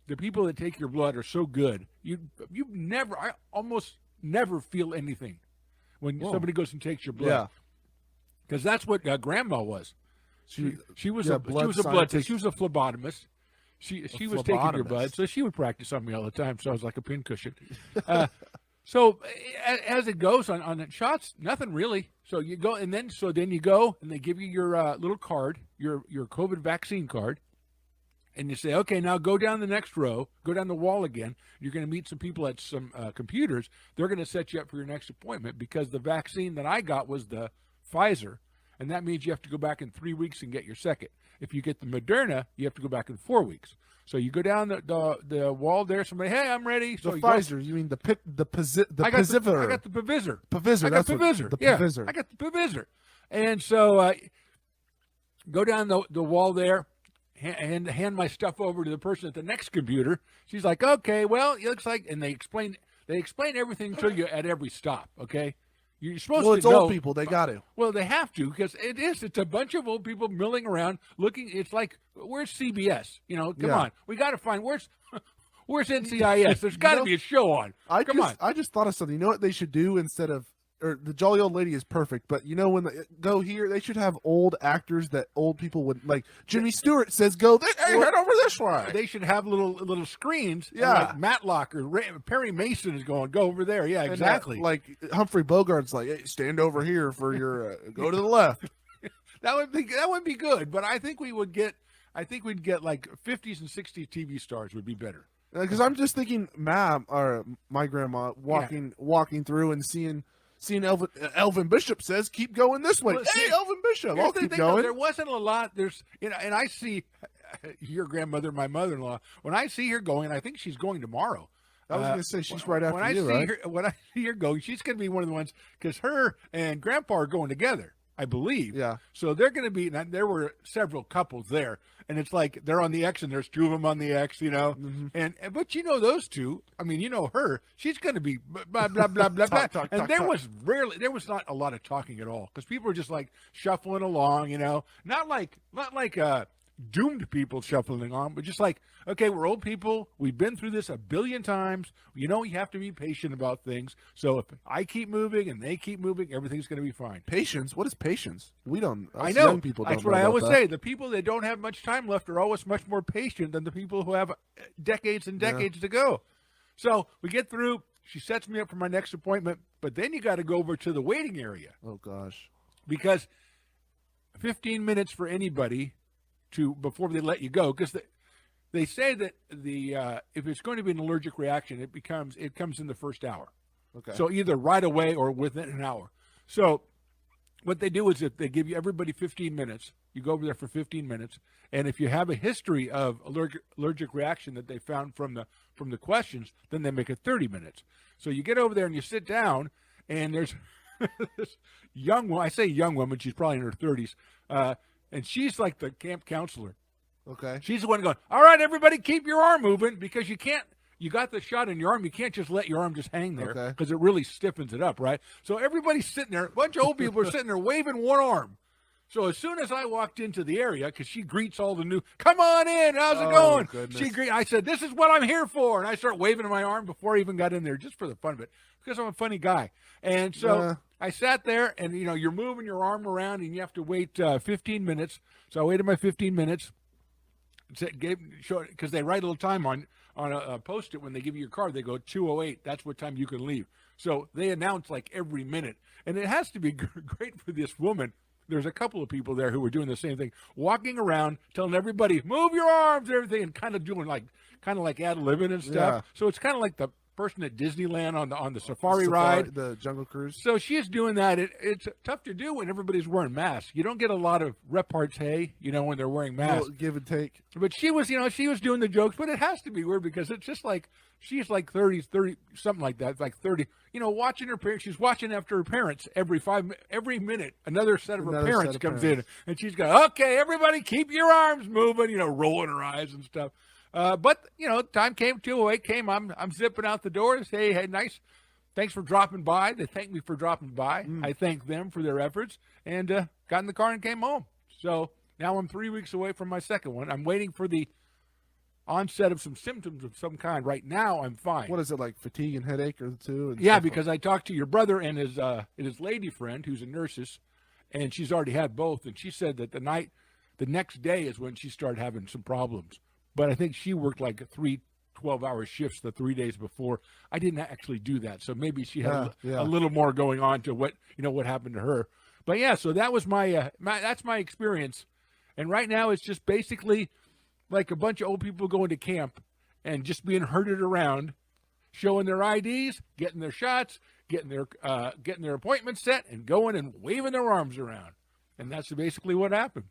the people that take your blood are so good. I almost never feel anything when somebody goes and takes your blood. Yeah. Because that's what Grandma was. She was a blood test. She was a phlebotomist. She was taking your blood, so she would practice on me all the time. So I was like a pincushion. So as it goes on the shots, nothing really. So you go, and then you go, and they give you your little card, your COVID vaccine card, and you say, okay, now go down the next row, go down the wall again. You're going to meet some people at some computers. They're going to set you up for your next appointment because the vaccine that I got was the Pfizer, and that means you have to go back in 3 weeks and get your second. If you get the Moderna, you have to go back in 4 weeks. So you go down the wall there. Somebody, hey, I'm ready. So the Pfizer, you mean the Pfizer? I got the Pfizer. Pfizer. I got the Pfizer. Yeah, I got the Pfizer. And so go down the wall there and hand my stuff over to the person at the next computer. She's like, okay, well, it looks like, and they explain everything to you at every stop. Okay. You're supposed to it's old people. They got to. Well, they have to because it's a bunch of old people milling around looking. It's like, where's CBS? Come on. We got to find where's NCIS? There's got to be a show on. Come on. I just thought of something. You know what they should do instead of, or the Jolly Old Lady is perfect, but when they go here, they should have old actors that old people would like. Jimmy Stewart says, "Go, hey, head over this way." They should have little screens. Yeah, like Matlock or Perry Mason is going, "Go over there." Yeah, exactly. Like Humphrey Bogart's like, "Hey, stand over here for your go to the left." That would be good, but I think we'd get like 50s and 60s TV stars would be better. Because I'm just thinking, my grandma walking through and seeing Elvin Bishop says, keep going this way. Well, hey, Elvin Bishop, I'll keep going. There wasn't a lot. And I see your grandmother, my mother-in-law, when I see her going, I think she's going tomorrow. I was going to say, she's right after you, right? When I see her going, she's going to be one of the ones, because her and Grandpa are going together, I believe. Yeah. So they're going to be, and there were several couples there, and it's like they're on the X, and there's two of them on the X, Mm-hmm. But those two, I mean, her, she's going to be blah, blah, blah, blah, blah. And there was not a lot of talking at all, because people were just like shuffling along, not like doomed people shuffling on, but just like, okay, we're old people. We've been through this a billion times. You have to be patient about things. So if I keep moving and they keep moving, everything's going to be fine. Patience? What is patience? We don't. I know. Young people don't That's what I always say. The people that don't have much time left are always much more patient than the people who have decades and decades to go. So we get through. She sets me up for my next appointment, but then you got to go over to the waiting area. Oh, gosh. Because 15 minutes for anybody before they let you go, because they say that if it's going to be an allergic reaction, it comes in the first hour. Okay. So either right away or within an hour. So what they do is if they give you everybody 15 minutes, you go over there for 15 minutes, and if you have a history of allergic reaction that they found from the questions, then they make it 30 minutes. So you get over there and you sit down, and there's this young woman. I say young woman, she's probably in her 30s. And she's like the camp counselor. Okay. She's the one going, all right, everybody, keep your arm moving, because you got the shot in your arm. You can't just let your arm just hang there, because it really stiffens it up, right? So everybody's sitting there. A bunch of old people are sitting there waving one arm. So as soon as I walked into the area, because she greets all the new, come on in, how's it going? Goodness. I said, this is what I'm here for. And I start waving my arm before I even got in there, just for the fun of it, because I'm a funny guy. And so I sat there, and, you're moving your arm around, and you have to wait 15 minutes. So I waited my 15 minutes, because they write a little time on a Post-it when they give you your card. They go 2:08. That's what time you can leave. So they announce like every minute. And it has to be great for this woman. There's a couple of people there who were doing the same thing, walking around, telling everybody, move your arms, everything, and kind of doing like ad-libbing and stuff. Yeah. So it's kind of like the person at Disneyland on the safari ride, the Jungle Cruise. So she's doing that. It's tough to do when everybody's wearing masks. You don't get a lot of repartee, when they're wearing masks. Give and take. But she was doing the jokes. But it has to be weird, because it's just like she's like 30 something like that, like 30. Watching her parents. She's watching after her parents every minute. Another set of her parents comes in, and she's going, okay, everybody, keep your arms moving. Rolling her eyes and stuff. But time came, 2:08 came. I'm zipping out the door and say, hey, nice. Thanks for dropping by. They thanked me for dropping by. I thanked them for their efforts, and got in the car and came home. So now I'm 3 weeks away from my second one. I'm waiting for onset of some symptoms of some kind. Right now, I'm fine. What is it, like fatigue and headache or the two? Yeah, because I talked to your brother and his lady friend, who's a nurse, and she's already had both, and she said that the next day is when she started having some problems. But I think she worked like 3 12-hour shifts the 3 days before. I didn't actually do that, so maybe she had a little more going on to what happened to her. But yeah, so that was that's my experience. And right now it's just basically like a bunch of old people going to camp and just being herded around, showing their IDs, getting their shots, getting their appointments set, and going and waving their arms around. And that's basically what happened.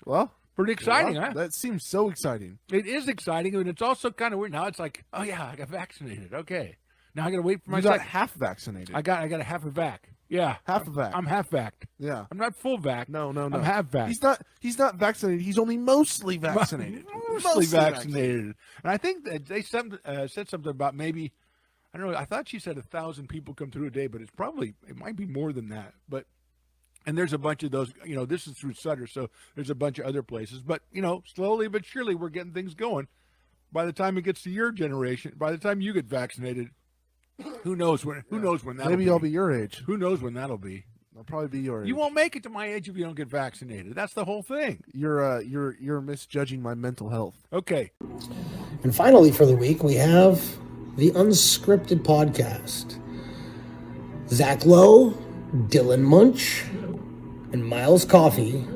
Well, pretty exciting, huh? That seems so exciting. It is exciting, and it's also kind of weird. Now it's like, oh yeah, I got vaccinated. Okay, now I got to wait for my second. Half vaccinated. I got a half a vac. Yeah, half a vac. I'm half vac. Yeah, I'm not full vac. No. I'm half vac. He's not vaccinated. He's only mostly vaccinated. mostly vaccinated. And I think that they said something about maybe, I don't know. I thought she said 1,000 people come through a day, but it might be more than that. And there's a bunch of those, this is through Sutter, so there's a bunch of other places. But, slowly but surely we're getting things going. By the time it gets to your generation, by the time you get vaccinated, who knows when that'll be. Maybe I'll be your age. Who knows when that'll be. I'll probably be your age. You won't make it to my age if you don't get vaccinated. That's the whole thing. You're misjudging my mental health. Okay. And finally for the week, we have the Unscripted Podcast. Zach Lowe, Dylan Munch, and Miles Coffey,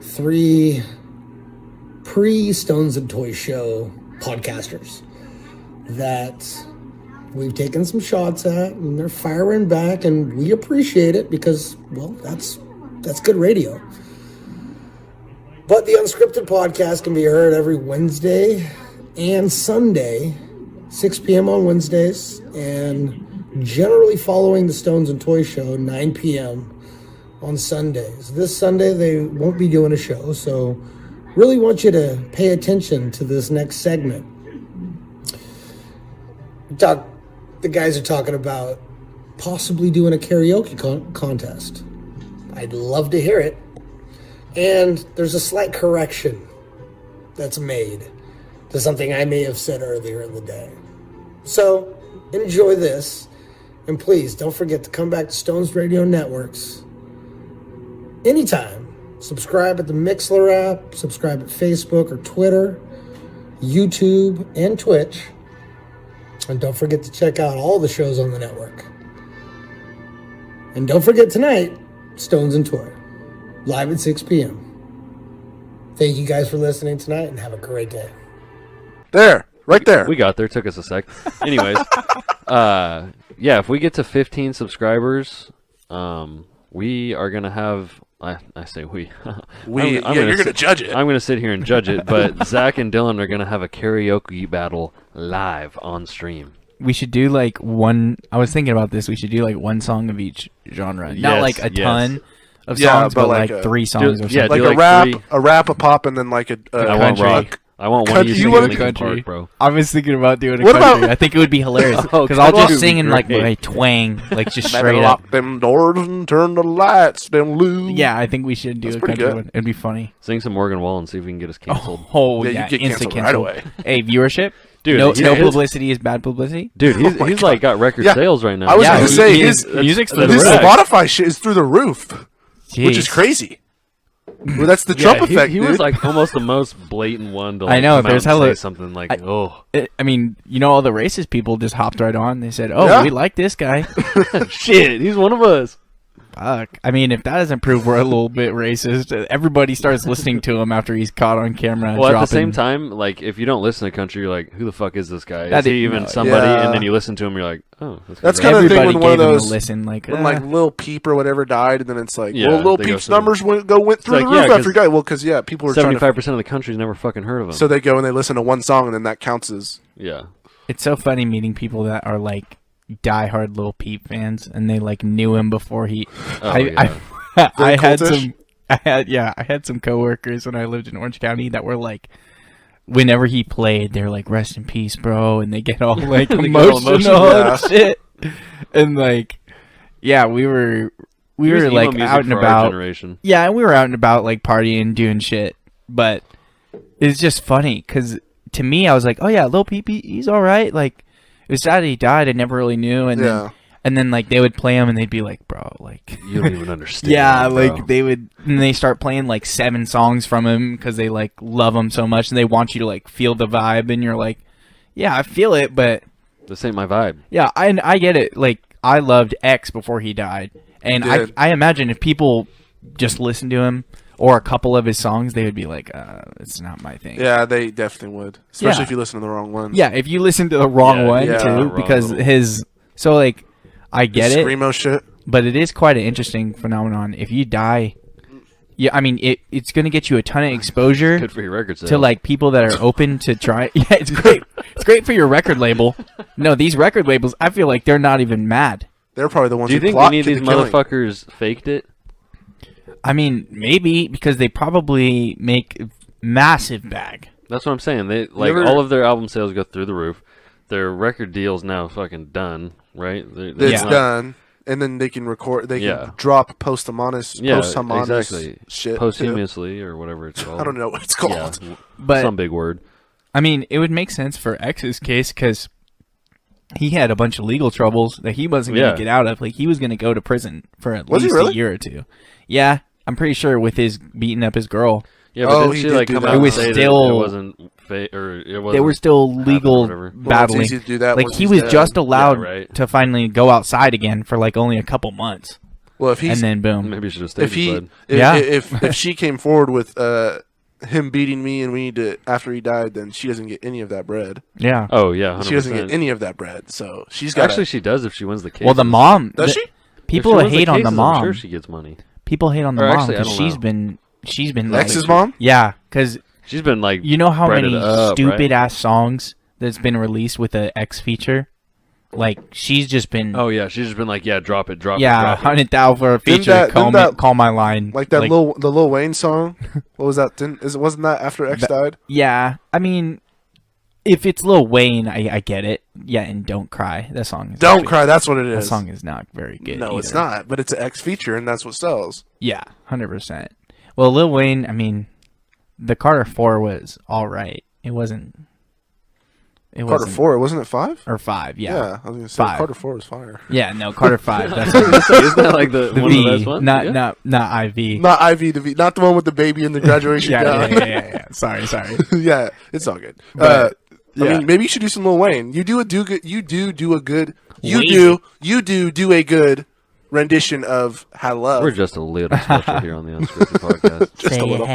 3 pre-Stones and Toy Show podcasters that we've taken some shots at, and they're firing back, and we appreciate it because, well, that's good radio. But the Unscripted Podcast can be heard every Wednesday and Sunday, 6 p.m. on Wednesdays, and generally following the Stones and Toy Show, 9 p.m. on Sundays. This Sunday, they won't be doing a show, so really want you to pay attention to this next segment. The guys are talking about possibly doing a karaoke contest. I'd love to hear it. And there's a slight correction that's made to something I may have said earlier in the day. So, enjoy this. And please, don't forget to come back to Stones Radio Networks anytime. Subscribe at the Mixlr app, subscribe at Facebook or Twitter, YouTube, and Twitch. And don't forget to check out all the shows on the network. And don't forget tonight, Stones and Toy, live at 6 p.m. Thank you guys for listening tonight, and have a great day. There, right there. We got there. Took us a sec. Anyways, if we get to 15 subscribers, we are going to have... I say we. You're going to judge it. I'm going to sit here and judge it, but Zach and Dylan are going to have a karaoke battle live on stream. We should do like one. I was thinking about this. We should do like one song of each genre, not like a ton of songs, but like 3 songs or something. Yeah, like a rap, a pop, and then like a country. I want one of you singing Linkin Park, bro. I was thinking about doing a country. I think it would be hilarious because I'll just sing in like my twang, like just straight up. Lock them doors and turn the lights down low. Yeah, I think we should do a country one. It'd be funny. Sing some Morgan Wallen and see if we can get us canceled. Yeah, you get instant canceled right away. Hey, viewership. Dude, no publicity is bad publicity. Dude, he's like got record sales right now. I was going to say his music's through the roof. roof. Spotify shit is through the roof, which is crazy. Well, that's the Trump effect. He was like almost the most blatant one to like, I know. There's say something like, I mean, all the racist people just hopped right on. They said, we like this guy. Shit, he's one of us. Fuck. I mean, if that doesn't prove we're a little bit racist, everybody starts listening to him after he's caught on camera. Well, at the same time, like, if you don't listen to country, you're like, who the fuck is this guy? Is he even somebody? Yeah. And then you listen to him, you're like, oh. That's kind of the thing when one of those, listen, like, when like Lil Peep or whatever died, and then it's like, Lil Peep's numbers went through the roof after he died. Well, because, people were 75% of the country's never fucking heard of him. So they go and they listen to one song, and then that counts as... Yeah. It's so funny meeting people that are like diehard Lil Peep fans, and they like knew him before he. I had some coworkers when I lived in Orange County that were like, whenever he played, they're like, "Rest in peace, bro," and they get all like emotional and shit. And like, we were like out and about. Generation. Yeah, and we were out and about like partying, doing shit, but. it's just funny because to me, I was like, oh yeah, Lil Peep, he's all right. Like, it was sad he died. I never really knew. And then like they would play him and they'd be like, bro, like you don't even understand. Yeah, like they start playing like 7 songs from him because they like love him so much and they want you to like feel the vibe and you're like, yeah, I feel it, but this ain't my vibe. Yeah, I get it. Like I loved X before he died, and I imagine if people just listened to him or a couple of his songs, they would be like, it's not my thing. Yeah, they definitely would, especially if you listen to the wrong one. Yeah, if you listen to the wrong one too, because so like. I get it, screamo shit. But it is quite an interesting phenomenon. If you die, yeah, I mean it's going to get you a ton of exposure. Good for your record sales. To like people that are open to try. Yeah, it's great. It's great for your record label. No, these record labels, I feel like they're not even mad. They're probably the ones. Do you think any of these motherfuckers faked it? I mean, maybe because they probably make massive bag. That's what I'm saying. They all of their album sales go through the roof. Their record deal's now fucking done, right? It's done, and then they can record. They can drop posthumous exactly. Shit posthumously or whatever it's called. I don't know what it's called, but some big word. I mean, it would make sense for X's case because he had a bunch of legal troubles that he wasn't going to get out of. Like he was going to go to prison for at least a year or two. Yeah, I'm pretty sure with his beating up his girl. Yeah, but didn't she like come out and say that it wasn't fake, or it wasn't? They were still legal battling. It's easy to do that like he was just allowed to finally go outside again for like only a couple months. Well, if he's and then boom, maybe he should have stayed. If she came forward with him beating me and we need to after he died, then she doesn't get any of that bread. Yeah. Oh yeah, 100%. She doesn't get any of that bread. So she's got. Actually, she does if she wins the case. Well, the mom does she? People hate on the mom. I'm sure she gets money. People hate on the mom because she's been X's mom. Yeah, because she's been like, you know how many stupid ass songs that's been released with the X feature. Like she's just been. Oh yeah, she's just been like, yeah, drop it. 100,000 for a feature. Call my line. Like that the Lil Wayne song. What was that? Wasn't that after X died? Yeah, I mean, if it's Lil Wayne, I get it. Yeah, and Don't Cry. That song is Don't Cry, that's what it is. That song is not very good. No, it's not, but it's an X feature and that's what sells. Yeah, 100%. Well, Lil Wayne, I mean, the Carter 4 was all right. It wasn't Carter 4, wasn't it 5? Or 5, yeah. Yeah, I was going to say 5. Carter 4 was fire. Yeah, no, Carter 5. That's isn't that like the one V, of the best ones? Not IV. Not IV, the V. Not the one with the baby in the graduation gown. Yeah. Sorry. Yeah, it's all good. I mean, maybe you should do some Lil Wayne. You do a good rendition of Hello. We're just a little special here on the Unscripted Podcast. Just a little.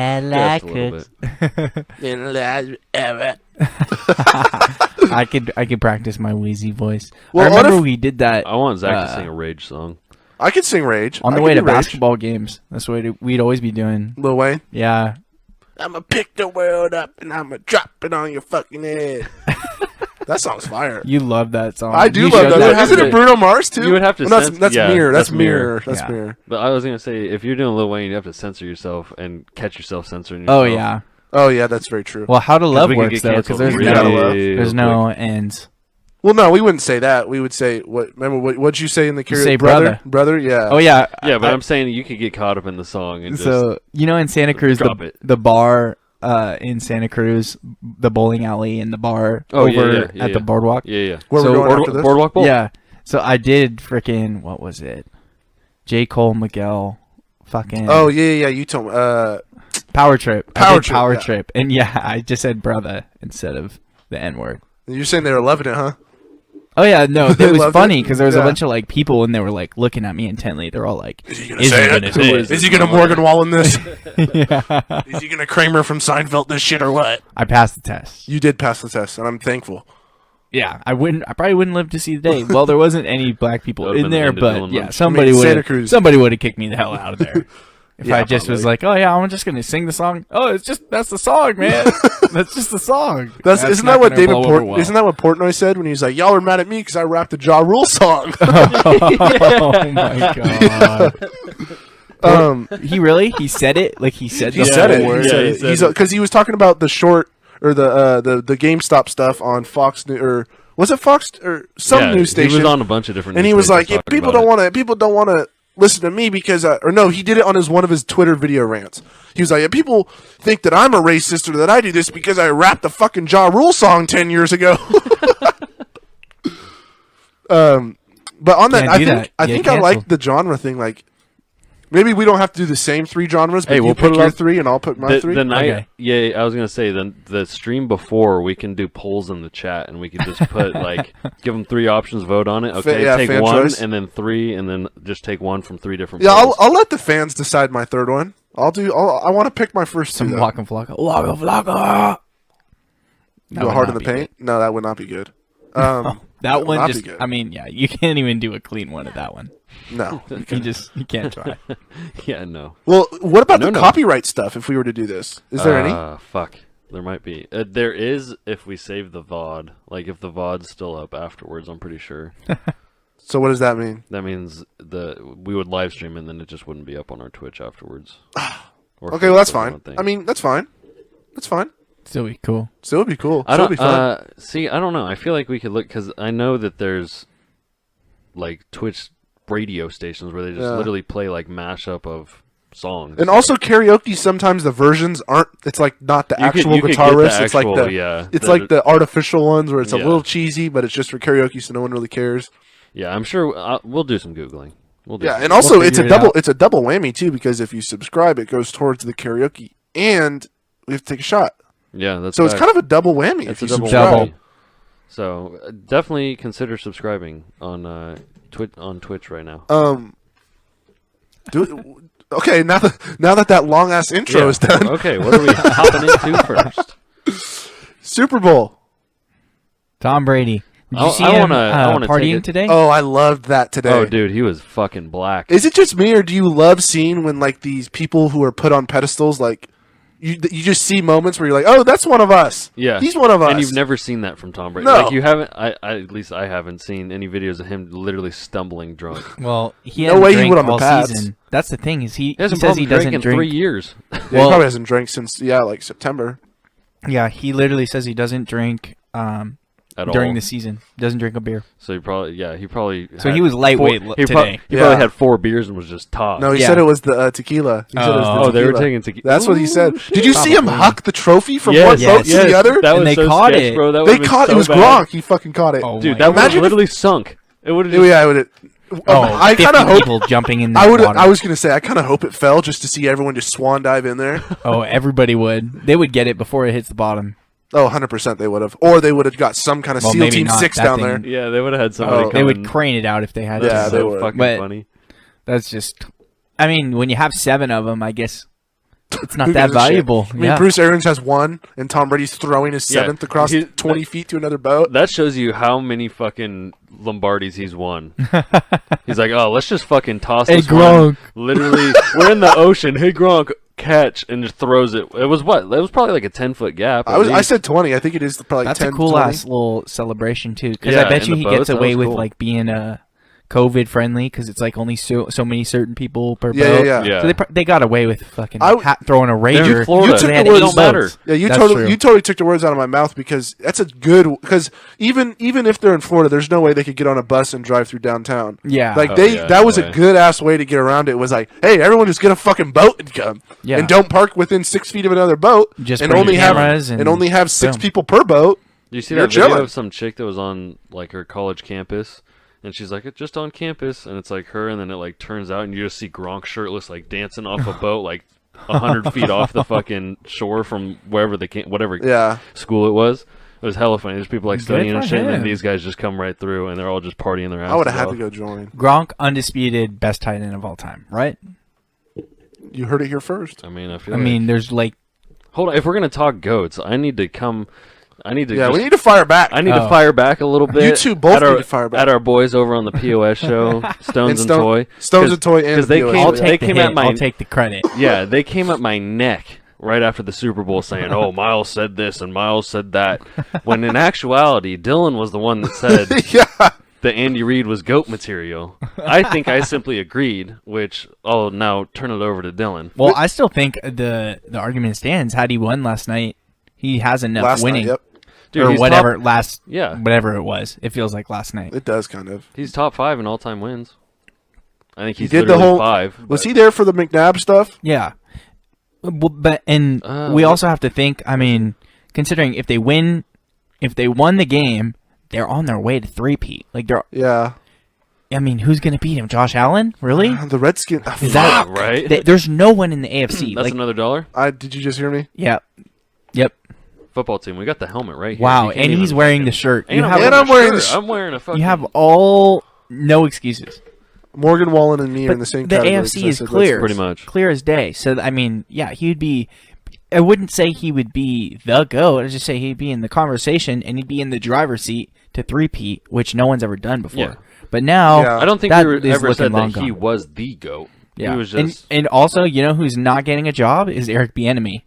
I could practice my wheezy voice. Well, I remember we did that. I want Zach to sing a Rage song. I could sing Rage. On the way to basketball games. That's what we'd always be doing. Lil Wayne? Yeah. I'ma pick the world up and I'ma drop it on your fucking head. That song's fire. You love that song. I do love that. Isn't it Bruno Mars too? You would have to. That's Mirror. That's Mirror. That's Mirror. But I was gonna say, if you're doing Lil Wayne, you have to censor yourself and catch yourself censoring yourself. Oh yeah, that's very true. Well, How to Love works though, because there's no ends. Well, no, we wouldn't say that. We would say what? Remember what'd you say in the karaoke? Say brother. Yeah. Oh yeah. Yeah, but I'm saying you could get caught up in the song and so in Santa Cruz, the bar. In Santa Cruz, the bowling alley and the bar at the boardwalk. Yeah. Where we're going after this? Boardwalk Bowl? Yeah. So I did freaking, what was it? J. Cole, Miguel, fucking. Oh, yeah. You told me. Power Trip. Power Trip. And I just said brother instead of the N-word. You're saying they were loving it, huh? Oh yeah, no, it was funny because there was a bunch of like people and they were like looking at me intently. They're all like, "Is he gonna say it? Is he gonna Morgan Wallen this? Is he gonna Kramer from Seinfeld this shit or what?" I passed the test. You did pass the test, and I'm thankful. Yeah, I probably wouldn't live to see the day. Well, there wasn't any black people in there, but yeah, somebody would have kicked me the hell out of there. If I just was like, oh yeah, I'm just gonna sing the song. Oh, that's the song, man. That's just the song. Isn't that what Isn't that what Portnoy said when he was like, y'all are mad at me because I rapped the Ja Rule song? Oh my god. He really? He said it? Like he said the word? Yeah, because he was talking about the short or the GameStop stuff on Fox News or was it Fox or some news station? He was on a bunch of different. And he was like, people don't want to listen to me because, or no, he did it on one of his Twitter video rants. He was like, people think that I'm a racist or that I do this because I rapped the fucking Ja Rule song 10 years ago. But on that, I think I like the genre thing. Like, maybe we don't have to do the same 3 genres, but we'll put your 3 and I'll put my 3. Yeah, I was gonna say the stream before we can do polls in the chat and we can just put like give them 3 options, vote on it. Okay, take 1 choice. And then 3, and then just take 1 from 3 different. Yeah, I'll let the fans decide my 3rd one. I want to pick my first 2. Waka Flocka. Go hard in the paint. No, that would not be good. That one just, I mean, yeah, you can't even do a clean one of that one. No. You can't try. Yeah, no. Well, what about the copyright stuff if we were to do this? Is there any? Fuck. There might be. There is if we save the VOD. Like, if the VOD's still up afterwards, I'm pretty sure. So what does that mean? That means we would live stream and then it just wouldn't be up on our Twitch afterwards. Okay, well, that's fine. I mean, that's fine. That's fine. Still be cool. Still would be cool. I don't know. I feel like we could look, because I know that there's like Twitch radio stations where they just literally play like mashup of songs. And also karaoke, sometimes the versions aren't, it's like not the actual guitarist. It's like like the artificial ones where it's a little cheesy, but it's just for karaoke, so no one really cares. Yeah, I'm sure we'll do some Googling. And also it's a double whammy too, because if you subscribe, it goes towards the karaoke and we have to take a shot. Yeah, that's so. It's kind of a double whammy if you subscribe. So definitely consider subscribing on Twitch right now. Okay, now that long ass intro is done. Okay, what are we hopping into first? Super Bowl. Tom Brady. Did you see him partying today? Oh, I loved that today. Oh, dude, he was fucking black. Is it just me, or do you love seeing when like these people who are put on pedestals, like you just see moments where you're like, oh, that's one of us. Yeah, he's one of us. And you've never seen that from Tom Brady. No, like you haven't. At least I haven't seen any videos of him literally stumbling drunk. Well, he no way he would on the pads. Season. That's the thing is he says he doesn't drink in 3 years. He probably hasn't drank since like September. Yeah, he literally says he doesn't drink during the season. Doesn't drink a beer. So he probably. So he was lightweight today. He probably had 4 beers and was just tossed. No, he said it was the tequila. He said it was the tequila. They were taking tequila. That's what he said. Did you see him huck the trophy from one boat to the other? That was they so caught sketch, it. bro. That they caught it. Was Gronk. He fucking caught it. Oh, dude, that would have literally sunk. It would have. Yeah, it would. I kind of hope people jumping in. I was gonna say I kind of hope it fell just to see everyone just swan dive in there. Oh, everybody would. They would get it before it hits the bottom. Oh, 100% they would have. Or they would have got some kind of SEAL Team 6 down there. Yeah, they would have had somebody They would crane it out if they had it. Yeah, they would. Fucking funny. That's just... I mean, when you have 7 of them, I guess it's not that valuable. I mean, Bruce Arians has 1, and Tom Brady's throwing his 7th across 20 feet to another boat. That shows you how many fucking Lombardis he's won. He's like, oh, let's just fucking toss this Gronk. One. Literally, we're in the ocean. Hey, Gronk. Catch and just throws it. It was what? It was probably like a 10-foot gap. I said 20. I think it is probably That's 10. That's a cool 20. ass little celebration too. Because I bet you he gets away with like being COVID friendly because it's like only so many certain people per boat. Yeah. So they got away with fucking throwing a Rager. You took the words matter. Yeah, you totally took the words out of my mouth because that's a good. Because even if they're in Florida, there's no way they could get on a bus and drive through downtown. Yeah, like that was a good ass way to get around it. It was like, hey, everyone just get a fucking boat and come. Yeah. And don't park within 6 feet of another boat. Just and only have 6 people per boat. Do you see that video of some chick that was on like her college campus? And she's like, it's just on campus, and it's like her, and then it like turns out, and you just see Gronk shirtless, like dancing off a boat, like 100 feet off the fucking shore from wherever they came, whatever school it was. It was hella funny. There's people like studying and shit, and then these guys just come right through, and they're all just partying their ass. I would have had to go join. Gronk, undisputed best tight end of all time, right? You heard it here first. I mean, I mean, there's like, hold on. If we're gonna talk goats, I need to come. We need to fire back. I need to fire back a little bit. You two both need to fire back. At our boys over on the POS show, Stones and Toy. Stones and Toy and the POS. I'll take the credit. Yeah, they came at my neck right after the Super Bowl saying, oh, Miles said this and Miles said that. When in actuality, Dylan was the one that said that Andy Reid was GOAT material. I think I simply agreed, which I'll now turn it over to Dylan. Well, I still think the argument stands. Had he won last night, he has enough winning. Dude, or whatever whatever it was. It feels like last night. It does kind of. He's top 5 in all-time wins. I think he did the whole 5. Was he there for the McNabb stuff? Yeah. But we also have to think, I mean, considering if they won the game, they're on their way to 3-peat. Like I mean, who's going to beat him? Josh Allen? Really? The Redskins. Is that right? There's no one in the AFC. That's another $1. Did you just hear me? Yeah. Yep. Football team. We got the helmet right here. Wow, and he's wearing the shirt. I'm wearing the shirt. I'm wearing a fucking... You have no excuses. Morgan Wallen and me are in the same category. The AFC is clear. Pretty much. Clear as day. So, I mean, yeah, he'd be... I wouldn't say he would be the GOAT. I'd just say he'd be in the conversation, and he'd be in the driver's seat to 3-peat, which no one's ever done before. Yeah. But now... I don't think we ever said that he was the GOAT. Yeah. He was just... And also, you know who's not getting a job is Eric Bieniemy.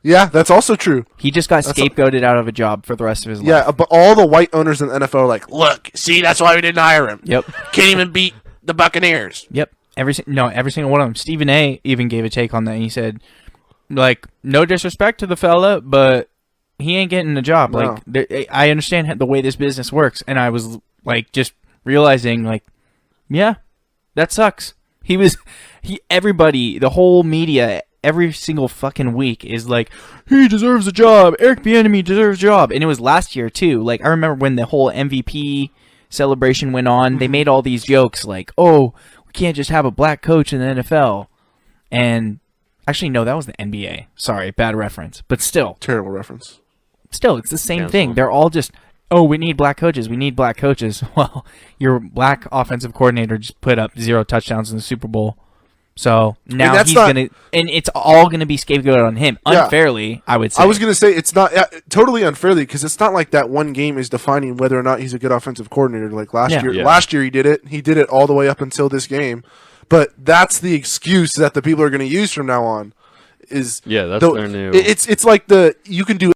Yeah, that's also true. He just got scapegoated out of a job for the rest of his life. Yeah, but all the white owners in the NFL are like, look, see, that's why we didn't hire him. Yep. Can't even beat the Buccaneers. Yep. Every single one of them. Stephen A. even gave a take on that. He said, like, no disrespect to the fella, but he ain't getting a job. No. Like, I understand the way this business works, and I was, like, just realizing, like, yeah, that sucks. Everybody, the whole media, every single fucking week is like, he deserves a job. Eric Bieniemy deserves a job. And it was last year, too. Like, I remember when the whole MVP celebration went on, they made all these jokes like, oh, we can't just have a black coach in the NFL. And actually, no, that was the NBA. Sorry, bad reference. But still. Terrible reference. Still, it's the same thing. They're all just, oh, we need black coaches. We need black coaches. Well, your black offensive coordinator just put up 0 touchdowns in the Super Bowl. So now he's going to, and it's all going to be scapegoated on him. Unfairly, I would say. I was going to say it's not totally unfairly because it's not like that one game is defining whether or not he's a good offensive coordinator like last year. Yeah. Last year he did it. He did it all the way up until this game. But that's the excuse that the people are going to use from now on. That's their new. It's like you can do